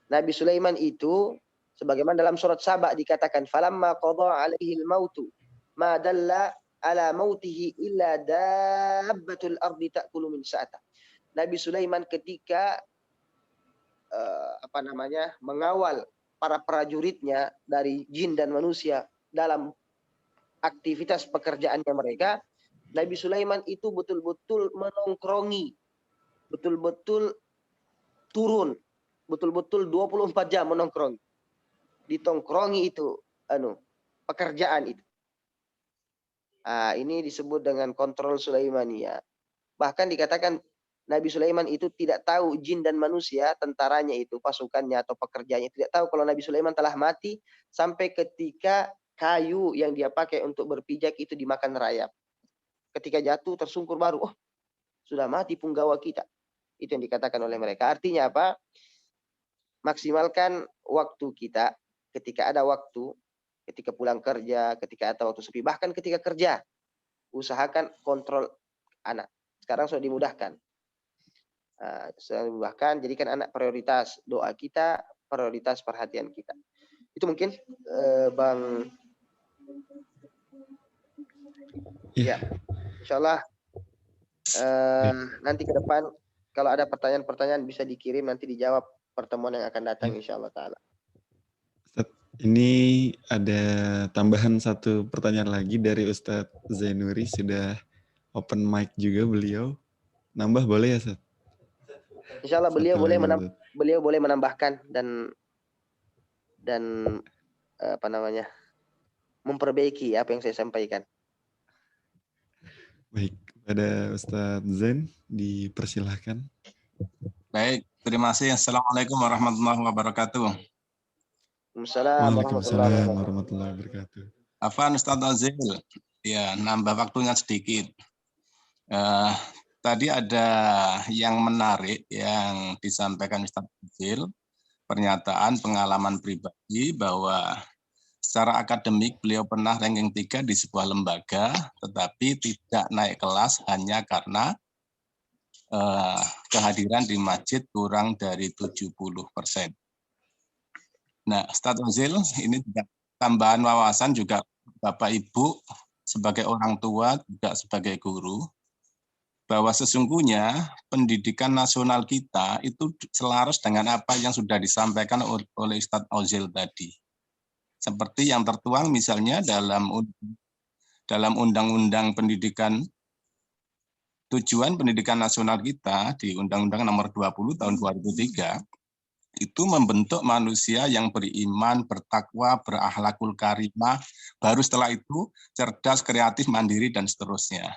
Nabi Sulaiman itu, sebagaimana dalam surat Saba dikatakan, falamma qada alaihi al-mautu ma dalla ala mautihi illa dabbatul ardi ta'kulu min sa'ata. Nabi Sulaiman ketika mengawal para prajuritnya dari jin dan manusia dalam aktivitas pekerjaannya mereka, Nabi Sulaiman itu betul-betul menongkrongi, betul-betul turun, betul-betul 24 jam menongkrongi. Ditongkrongi itu pekerjaan itu. Ini disebut dengan kontrol Sulaimaniyah. Bahkan dikatakan Nabi Sulaiman itu tidak tahu jin dan manusia, tentaranya itu, pasukannya atau pekerjanya, tidak tahu kalau Nabi Sulaiman telah mati sampai ketika kayu yang dia pakai untuk berpijak itu dimakan rayap. Ketika jatuh tersungkur baru, oh sudah mati punggawa kita. Itu yang dikatakan oleh mereka. Artinya apa? Maksimalkan waktu kita ketika ada waktu, ketika pulang kerja, ketika ada waktu sepi, bahkan ketika kerja, usahakan kontrol anak. Sekarang sudah dimudahkan. Jadikan anak prioritas doa kita, prioritas perhatian kita. Itu mungkin Bang. Ya, insya Allah nanti ke depan kalau ada pertanyaan-pertanyaan bisa dikirim, nanti dijawab pertemuan yang akan datang insya Allah ta'ala. Ini ada tambahan satu pertanyaan lagi dari Ustadz Zainuri, sudah open mic juga beliau. Nambah boleh ya, Ustadz? Insya Allah beliau boleh menambahkan dan memperbaiki apa yang saya sampaikan. Baik, pada Ustadz Zain dipersilahkan. Baik, terima kasih. Assalamualaikum warahmatullahi wabarakatuh. Waalaikumsalam warahmatullahi wabarakatuh. Afwan Ustadz Azil, ya nambah waktunya sedikit. Tadi ada yang menarik yang disampaikan Ustadz Azil, pernyataan pengalaman pribadi bahwa secara akademik beliau pernah ranking 3 di sebuah lembaga, tetapi tidak naik kelas hanya karena kehadiran di masjid kurang dari 70%. Nah, Ustadz Ozil, ini juga tambahan wawasan juga Bapak Ibu sebagai orang tua, juga sebagai guru, bahwa sesungguhnya pendidikan nasional kita itu selaras dengan apa yang sudah disampaikan oleh Ustadz Ozil tadi. Seperti yang tertuang misalnya dalam Undang-Undang Pendidikan, tujuan pendidikan nasional kita di Undang-Undang Nomor 20 Tahun 2003 itu membentuk manusia yang beriman, bertakwa, berakhlakul karimah, baru setelah itu cerdas, kreatif, mandiri, dan seterusnya.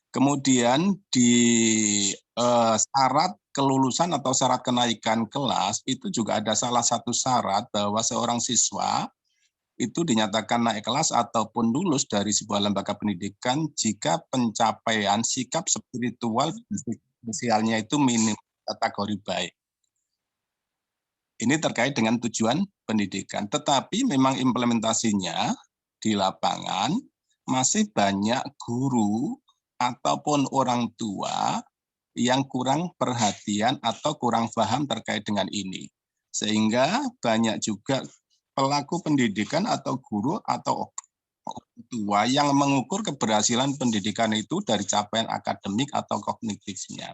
Kemudian di syarat kelulusan atau syarat kenaikan kelas itu juga ada salah satu syarat bahwa seorang siswa itu dinyatakan naik kelas ataupun lulus dari sebuah lembaga pendidikan jika pencapaian sikap spiritual dan sosialnya itu minim kategori baik. Ini terkait dengan tujuan pendidikan. Tetapi memang implementasinya di lapangan masih banyak guru ataupun orang tua yang kurang perhatian atau kurang paham terkait dengan ini. Sehingga banyak juga pelaku pendidikan atau guru atau orang tua yang mengukur keberhasilan pendidikan itu dari capaian akademik atau kognitifnya.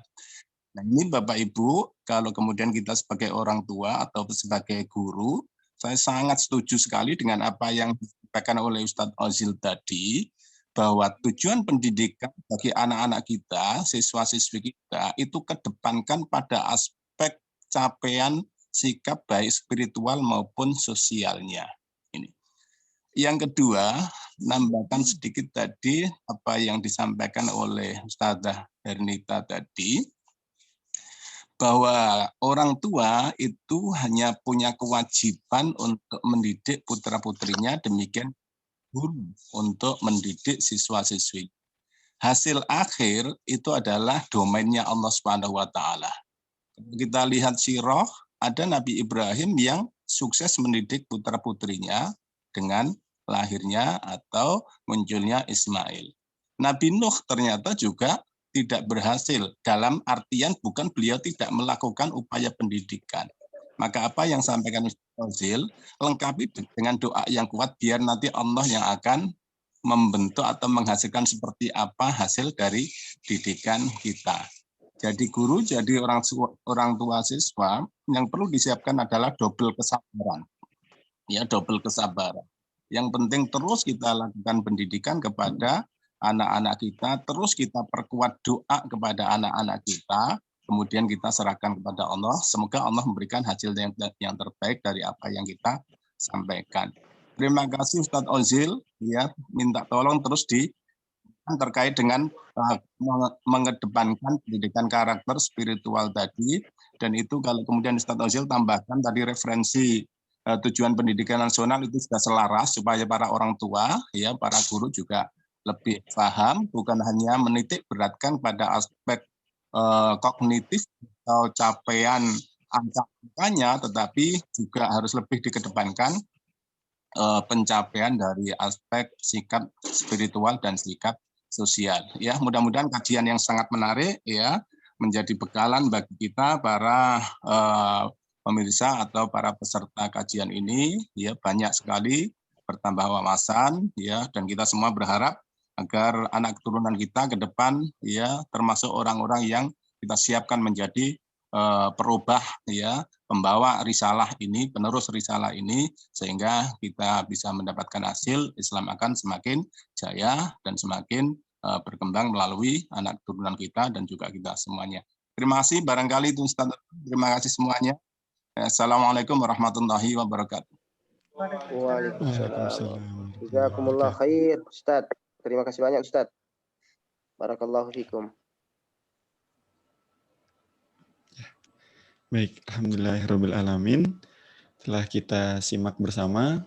Nah, ini Bapak Ibu, kalau kemudian kita sebagai orang tua atau sebagai guru, saya sangat setuju sekali dengan apa yang disampaikan oleh Ustadz Ozil tadi, bahwa tujuan pendidikan bagi anak-anak kita, siswa-siswi kita, itu kedepankan pada aspek capaian sikap baik spiritual maupun sosialnya. Ini. Yang kedua, nambahkan sedikit tadi apa yang disampaikan oleh Ustadzah Hernita tadi, bahwa orang tua itu hanya punya kewajiban untuk mendidik putra-putrinya, demikian guru untuk mendidik siswa-siswi. Hasil akhir itu adalah domainnya Allah Subhanahu wa taala. Kita lihat sirah, ada Nabi Ibrahim yang sukses mendidik putra-putrinya dengan lahirnya atau munculnya Ismail. Nabi Nuh ternyata juga tidak berhasil, dalam artian bukan beliau tidak melakukan upaya pendidikan. Maka apa yang sampaikan Ustaz Ozil, lengkapi dengan doa yang kuat, biar nanti Allah yang akan membentuk atau menghasilkan seperti apa hasil dari didikan kita. Jadi guru, jadi orang tua siswa, yang perlu disiapkan adalah double kesabaran. Ya, double kesabaran. Yang penting terus kita lakukan pendidikan kepada anak-anak kita, terus kita perkuat doa kepada anak-anak kita, kemudian kita serahkan kepada Allah. Semoga Allah memberikan hasil yang terbaik dari apa yang kita sampaikan. Terima kasih Ustadz Ozil, ya, minta tolong terus terkait dengan mengedepankan pendidikan karakter spiritual tadi, dan itu kalau kemudian Ustadz Ozil tambahkan tadi referensi tujuan pendidikan nasional itu sudah selaras supaya para orang tua, ya, para guru juga lebih paham, bukan hanya menitik beratkan pada aspek kognitif atau capaian angka-angkanya, tetapi juga harus lebih dikedepankan pencapaian dari aspek sikap spiritual dan sikap sosial. Ya, mudah-mudahan kajian yang sangat menarik, ya, menjadi bekalan bagi kita para pemirsa atau para peserta kajian ini, ya, banyak sekali bertambah wawasan, ya, dan kita semua berharap agar anak keturunan kita ke depan, ya, termasuk orang-orang yang kita siapkan menjadi perubah, ya, pembawa risalah ini, penerus risalah ini, sehingga kita bisa mendapatkan hasil Islam akan semakin jaya dan semakin berkembang melalui anak keturunan kita dan juga kita semuanya. Terima kasih, barangkali itu Ustaz. Terima kasih semuanya. Assalamualaikum warahmatullahi wabarakatuh. Waalaikumsalam. Jazakumullah khair, Ustaz. Terima kasih banyak, Ustaz. Barakallahu fikum. Baik, alhamdulillahirabbil alamin. Setelah kita simak bersama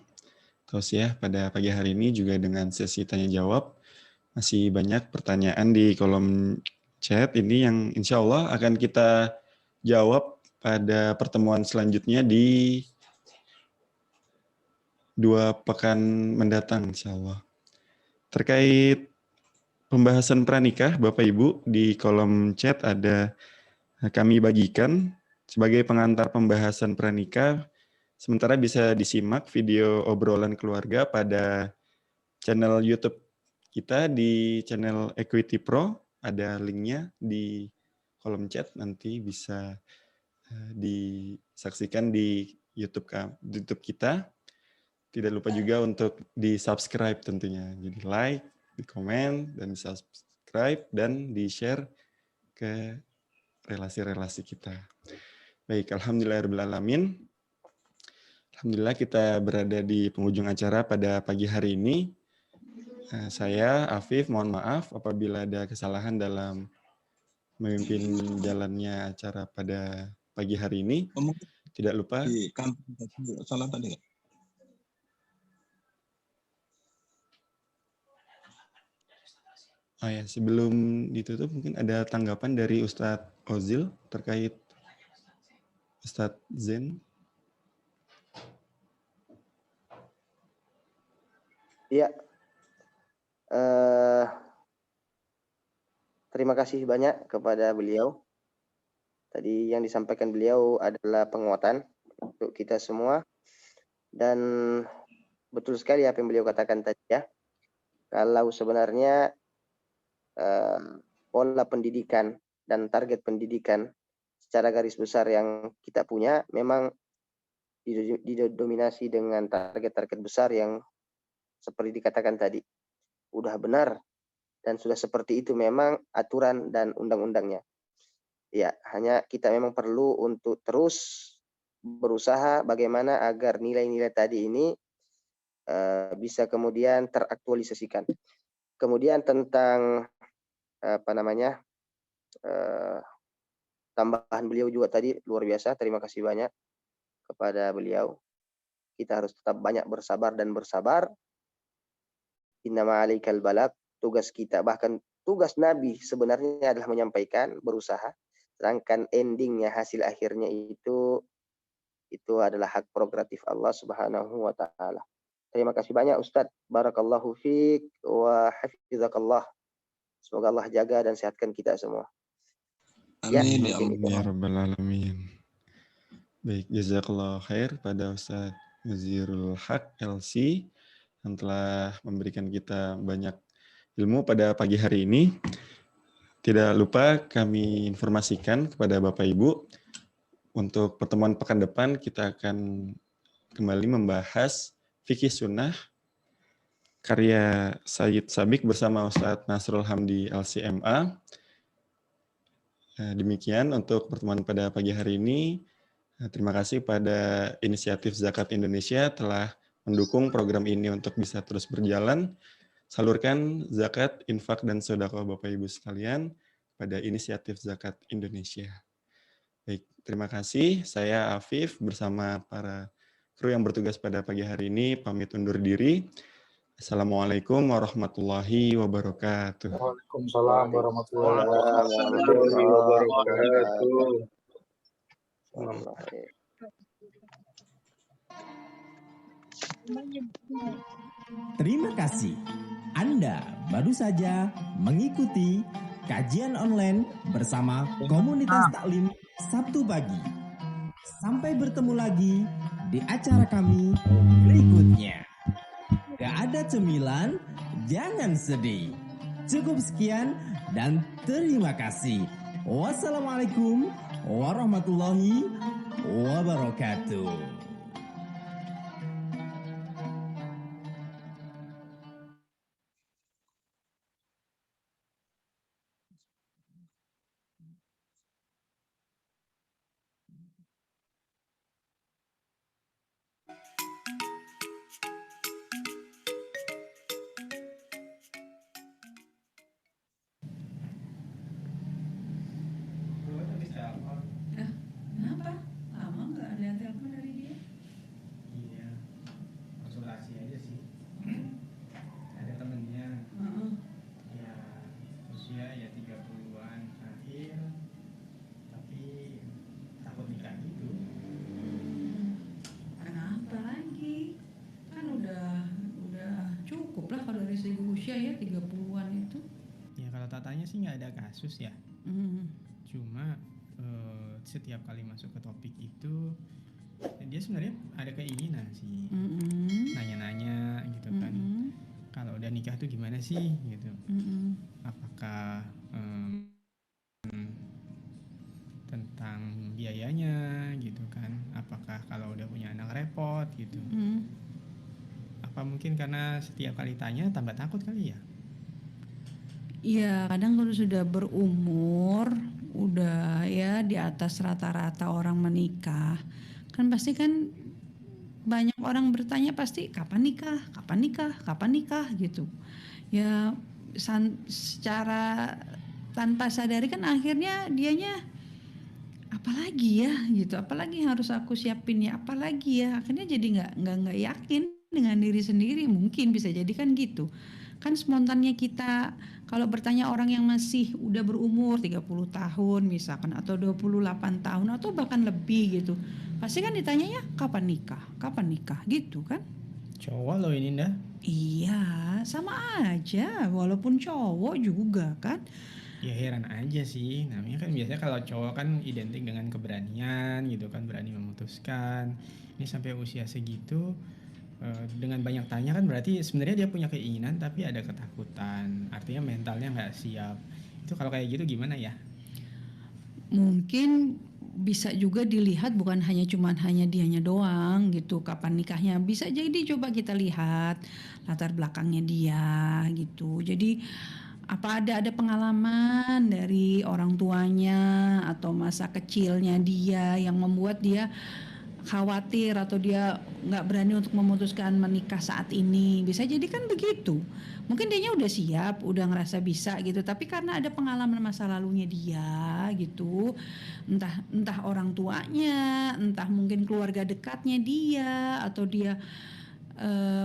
tausiah pada pagi hari ini juga dengan sesi tanya jawab, masih banyak pertanyaan di kolom chat ini yang insya Allah akan kita jawab pada pertemuan selanjutnya di 2 pekan mendatang insya Allah. Terkait pembahasan pranikah, Bapak Ibu, di kolom chat ada kami bagikan sebagai pengantar pembahasan pranikah. Sementara bisa disimak video obrolan keluarga pada channel YouTube kita di channel Equity Pro. Ada linknya di kolom chat, nanti bisa disaksikan di YouTube kita. Tidak lupa juga untuk di-subscribe tentunya. Jadi like, di-komen, dan di-subscribe, dan di-share ke relasi-relasi kita. Baik, alhamdulillahirrahmanirrahim. Alhamdulillah kita berada di penghujung acara pada pagi hari ini. Saya, Afif, mohon maaf apabila ada kesalahan dalam memimpin jalannya acara pada pagi hari ini. Tidak lupa. Salah tadi nggak? Oh ya, sebelum ditutup mungkin ada tanggapan dari Ustadz Ozil terkait Ustadz Zen. Ya, terima kasih banyak kepada beliau. Tadi yang disampaikan beliau adalah penguatan untuk kita semua. Dan betul sekali apa yang beliau katakan tadi ya. Kalau sebenarnya pola pendidikan dan target pendidikan secara garis besar yang kita punya memang didominasi dengan target-target besar yang seperti dikatakan tadi. Udah benar dan sudah seperti itu memang aturan dan undang-undangnya. Ya, hanya kita memang perlu untuk terus berusaha bagaimana agar nilai-nilai tadi ini bisa kemudian teraktualisasikan. Kemudian tentang tambahan beliau juga tadi luar biasa. Terima kasih banyak kepada beliau. Kita harus tetap banyak bersabar dan bersabar. Innama 'alaikal balagh, tugas kita, bahkan tugas Nabi sebenarnya adalah menyampaikan, berusaha. Sedangkan endingnya, hasil akhirnya itu adalah hak prerogatif Allah Subhanahu wa taala. Terima kasih banyak Ustadz. Barakallahu fiik wa hafizakallah. Semoga Allah jaga dan sehatkan kita semua. Amin ya Ya Allah. Rabbal Alamin. Baik, jazakallah khair pada Ustadz Muzirul Haq LC yang telah memberikan kita banyak ilmu pada pagi hari ini. Tidak lupa kami informasikan kepada Bapak Ibu, untuk pertemuan pekan depan kita akan kembali membahas fikih sunnah karya Sayyid Sabik bersama Ustadz Nasrul Hamdi LCMA. Demikian untuk pertemuan pada pagi hari ini. Terima kasih pada inisiatif Zakat Indonesia telah mendukung program ini untuk bisa terus berjalan. Salurkan zakat, infak, dan sedekah Bapak Ibu sekalian pada inisiatif Zakat Indonesia. Baik, terima kasih. Saya Afif bersama para kru yang bertugas pada pagi hari ini pamit undur diri. Assalamualaikum warahmatullahi wabarakatuh. Waalaikumsalam warahmatullahi wabarakatuh. Terima kasih. Anda baru saja mengikuti kajian online bersama komunitas taklim Sabtu pagi. Sampai bertemu lagi di acara kami berikutnya. Gak ada cemilan, jangan sedih. Cukup sekian dan terima kasih. Wassalamualaikum warahmatullahi wabarakatuh. Kenapa? Lama nggak ada telepon dari dia? Iya, konsultasi aja sih. Ada temennya, ya usia ya 30-an akhir, tapi takut nikah gitu. Kenapa lagi? Kan udah cukup lah kalau dari segi usia ya 30-an itu. Kalau Tatanya sih nggak ada kasus ya. Cuma setiap kali masuk ke topik itu dia sebenarnya ada keinginan sih nanya-nanya gitu kan. Kalau udah nikah tuh gimana sih gitu. Apakah tentang biayanya gitu kan. Apakah kalau udah punya anak repot gitu. Apa mungkin karena setiap kali tanya tambah takut kali ya? Iya, kadang kalau sudah berumur, udah ya di atas rata-rata orang menikah, kan pasti kan banyak orang bertanya pasti kapan nikah, kapan nikah, kapan nikah gitu. Ya secara tanpa sadari kan akhirnya dianya apalagi ya gitu, apalagi yang harus aku siapin ya, apalagi ya, akhirnya jadi nggak yakin dengan diri sendiri, mungkin bisa jadi kan gitu. Kan spontannya kita kalau bertanya orang yang masih udah berumur 30 tahun misalkan atau 28 tahun atau bahkan lebih gitu, pasti kan ditanyanya kapan nikah gitu kan. Cowok loh ini dah. Iya, sama aja walaupun cowok juga kan. Ya heran aja sih, namanya kan biasanya kalau cowok kan identik dengan keberanian gitu kan, berani memutuskan. Ini sampai usia segitu dengan banyak tanya kan berarti sebenarnya dia punya keinginan tapi ada ketakutan, artinya mentalnya nggak siap. Itu kalau kayak gitu gimana ya? Mungkin bisa juga dilihat bukan hanya dianya doang gitu kapan nikahnya, bisa jadi coba kita lihat latar belakangnya dia gitu. Jadi apa ada pengalaman dari orang tuanya atau masa kecilnya dia yang membuat dia khawatir atau dia nggak berani untuk memutuskan menikah saat ini. Bisa jadi kan begitu. Mungkin dianya udah siap, udah ngerasa bisa gitu, tapi karena ada pengalaman masa lalunya dia gitu, entah orang tuanya, entah mungkin keluarga dekatnya dia, atau dia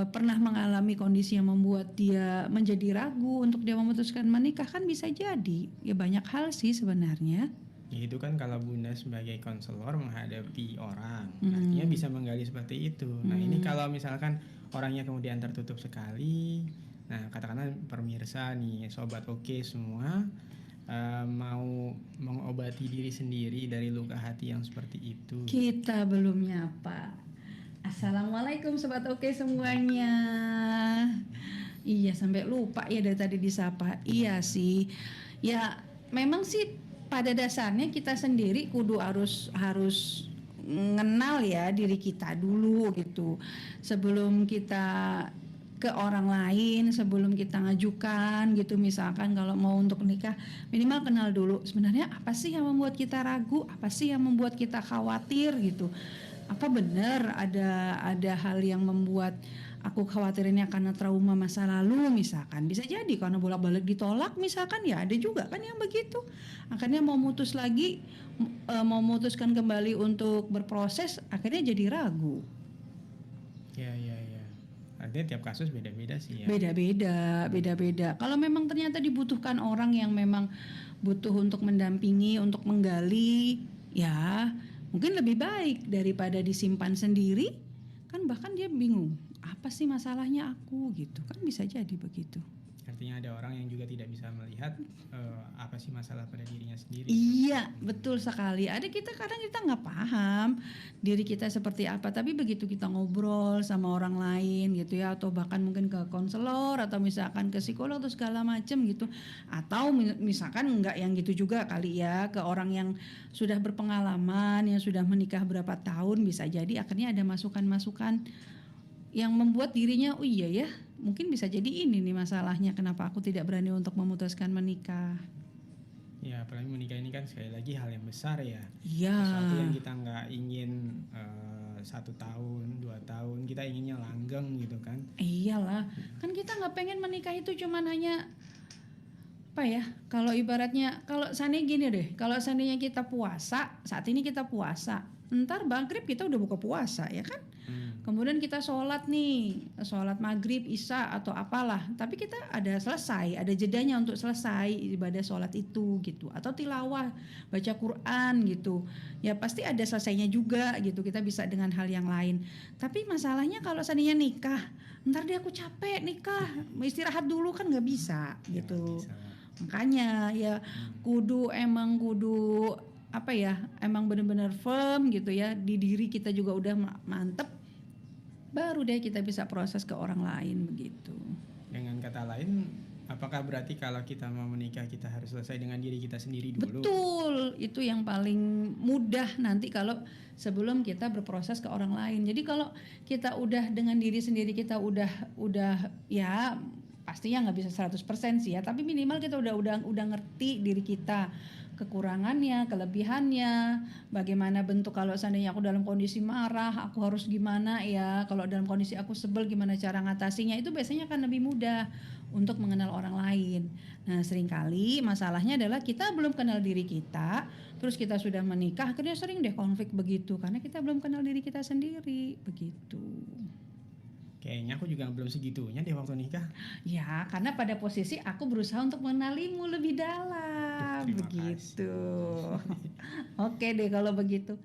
pernah mengalami kondisi yang membuat dia menjadi ragu untuk dia memutuskan menikah, kan bisa jadi. Ya banyak hal sih sebenarnya. Ya itu kan kalau Bunda sebagai konselor menghadapi orang, artinya bisa menggali seperti itu. Nah ini kalau misalkan orangnya kemudian tertutup sekali, nah katakanlah pemirsa nih, sobat oke semua, mau mengobati diri sendiri dari luka hati yang seperti itu. Kita belum nyapa. Assalamualaikum sobat oke semuanya. Iya sampai lupa ya dari tadi disapa. Iya sih. Ya memang sih pada dasarnya kita sendiri kudu harus mengenal ya diri kita dulu gitu. Sebelum kita ke orang lain, sebelum kita ngajukan gitu, misalkan kalau mau untuk nikah, minimal kenal dulu sebenarnya apa sih yang membuat kita ragu, apa sih yang membuat kita khawatir gitu. Apa benar ada hal yang membuat aku khawatirinnya karena trauma masa lalu misalkan. Bisa jadi karena bolak-balik ditolak misalkan, ya ada juga kan yang begitu. Akhirnya mau mutus lagi, mau memutuskan kembali untuk berproses, akhirnya jadi ragu. Ya. Artinya tiap kasus beda-beda sih ya. Beda-beda. Kalau memang ternyata dibutuhkan orang yang memang butuh untuk mendampingi, untuk menggali, ya mungkin lebih baik daripada disimpan sendiri. Kan bahkan dia bingung, apa sih masalahnya aku gitu. Kan bisa jadi begitu. Artinya ada orang yang juga tidak bisa melihat apa sih masalah pada dirinya sendiri. Iya, betul sekali. Ada kadang kita nggak paham diri kita seperti apa, tapi begitu kita ngobrol sama orang lain gitu ya, atau bahkan mungkin ke konselor atau misalkan ke psikolog atau segala macam gitu, atau misalkan nggak yang gitu juga kali ya, ke orang yang sudah berpengalaman, yang sudah menikah berapa tahun, bisa jadi akhirnya ada masukan-masukan yang membuat dirinya, oh iya ya, mungkin bisa jadi ini nih masalahnya, kenapa aku tidak berani untuk memutuskan menikah. Ya apalagi menikah ini kan sekali lagi hal yang besar ya. Iya. Sesuatu yang kita nggak ingin 1 tahun, 2 tahun, kita inginnya langgeng gitu kan. Iyalah, kan kita nggak pengen menikah itu cuman hanya apa ya, kalau ibaratnya, kalau seandainya gini deh, kalau seandainya kita puasa, saat ini kita puasa, ntar maghrib kita udah buka puasa ya kan. Kemudian kita sholat maghrib, isya atau apalah, tapi kita ada selesai, ada jedanya untuk selesai ibadah sholat itu gitu, atau tilawah, baca Quran gitu, ya pasti ada selesainya juga gitu, kita bisa dengan hal yang lain. Tapi masalahnya kalau seandainya nikah, ntar dia aku capek nikah, istirahat dulu kan nggak bisa gitu. Makanya ya kudu apa ya, emang benar-benar firm gitu ya, di diri kita juga udah mantep, baru deh kita bisa proses ke orang lain begitu. Dengan kata lain, apakah berarti kalau kita mau menikah kita harus selesai dengan diri kita sendiri dulu? Betul, itu yang paling mudah nanti kalau sebelum kita berproses ke orang lain. Jadi kalau kita udah dengan diri sendiri kita udah ya pastinya nggak bisa 100% sih ya, tapi minimal kita udah ngerti diri kita, kekurangannya, kelebihannya, bagaimana bentuk kalau seandainya aku dalam kondisi marah, aku harus gimana ya, kalau dalam kondisi aku sebel gimana cara ngatasinya, itu biasanya akan lebih mudah untuk mengenal orang lain. Nah, seringkali masalahnya adalah kita belum kenal diri kita, terus kita sudah menikah, akhirnya sering deh konflik begitu, karena kita belum kenal diri kita sendiri, begitu. Kayaknya aku juga belum segitunya deh waktu nikah. Ya, karena pada posisi aku berusaha untuk mengenalimu lebih dalam, begitu. Oke deh kalau begitu.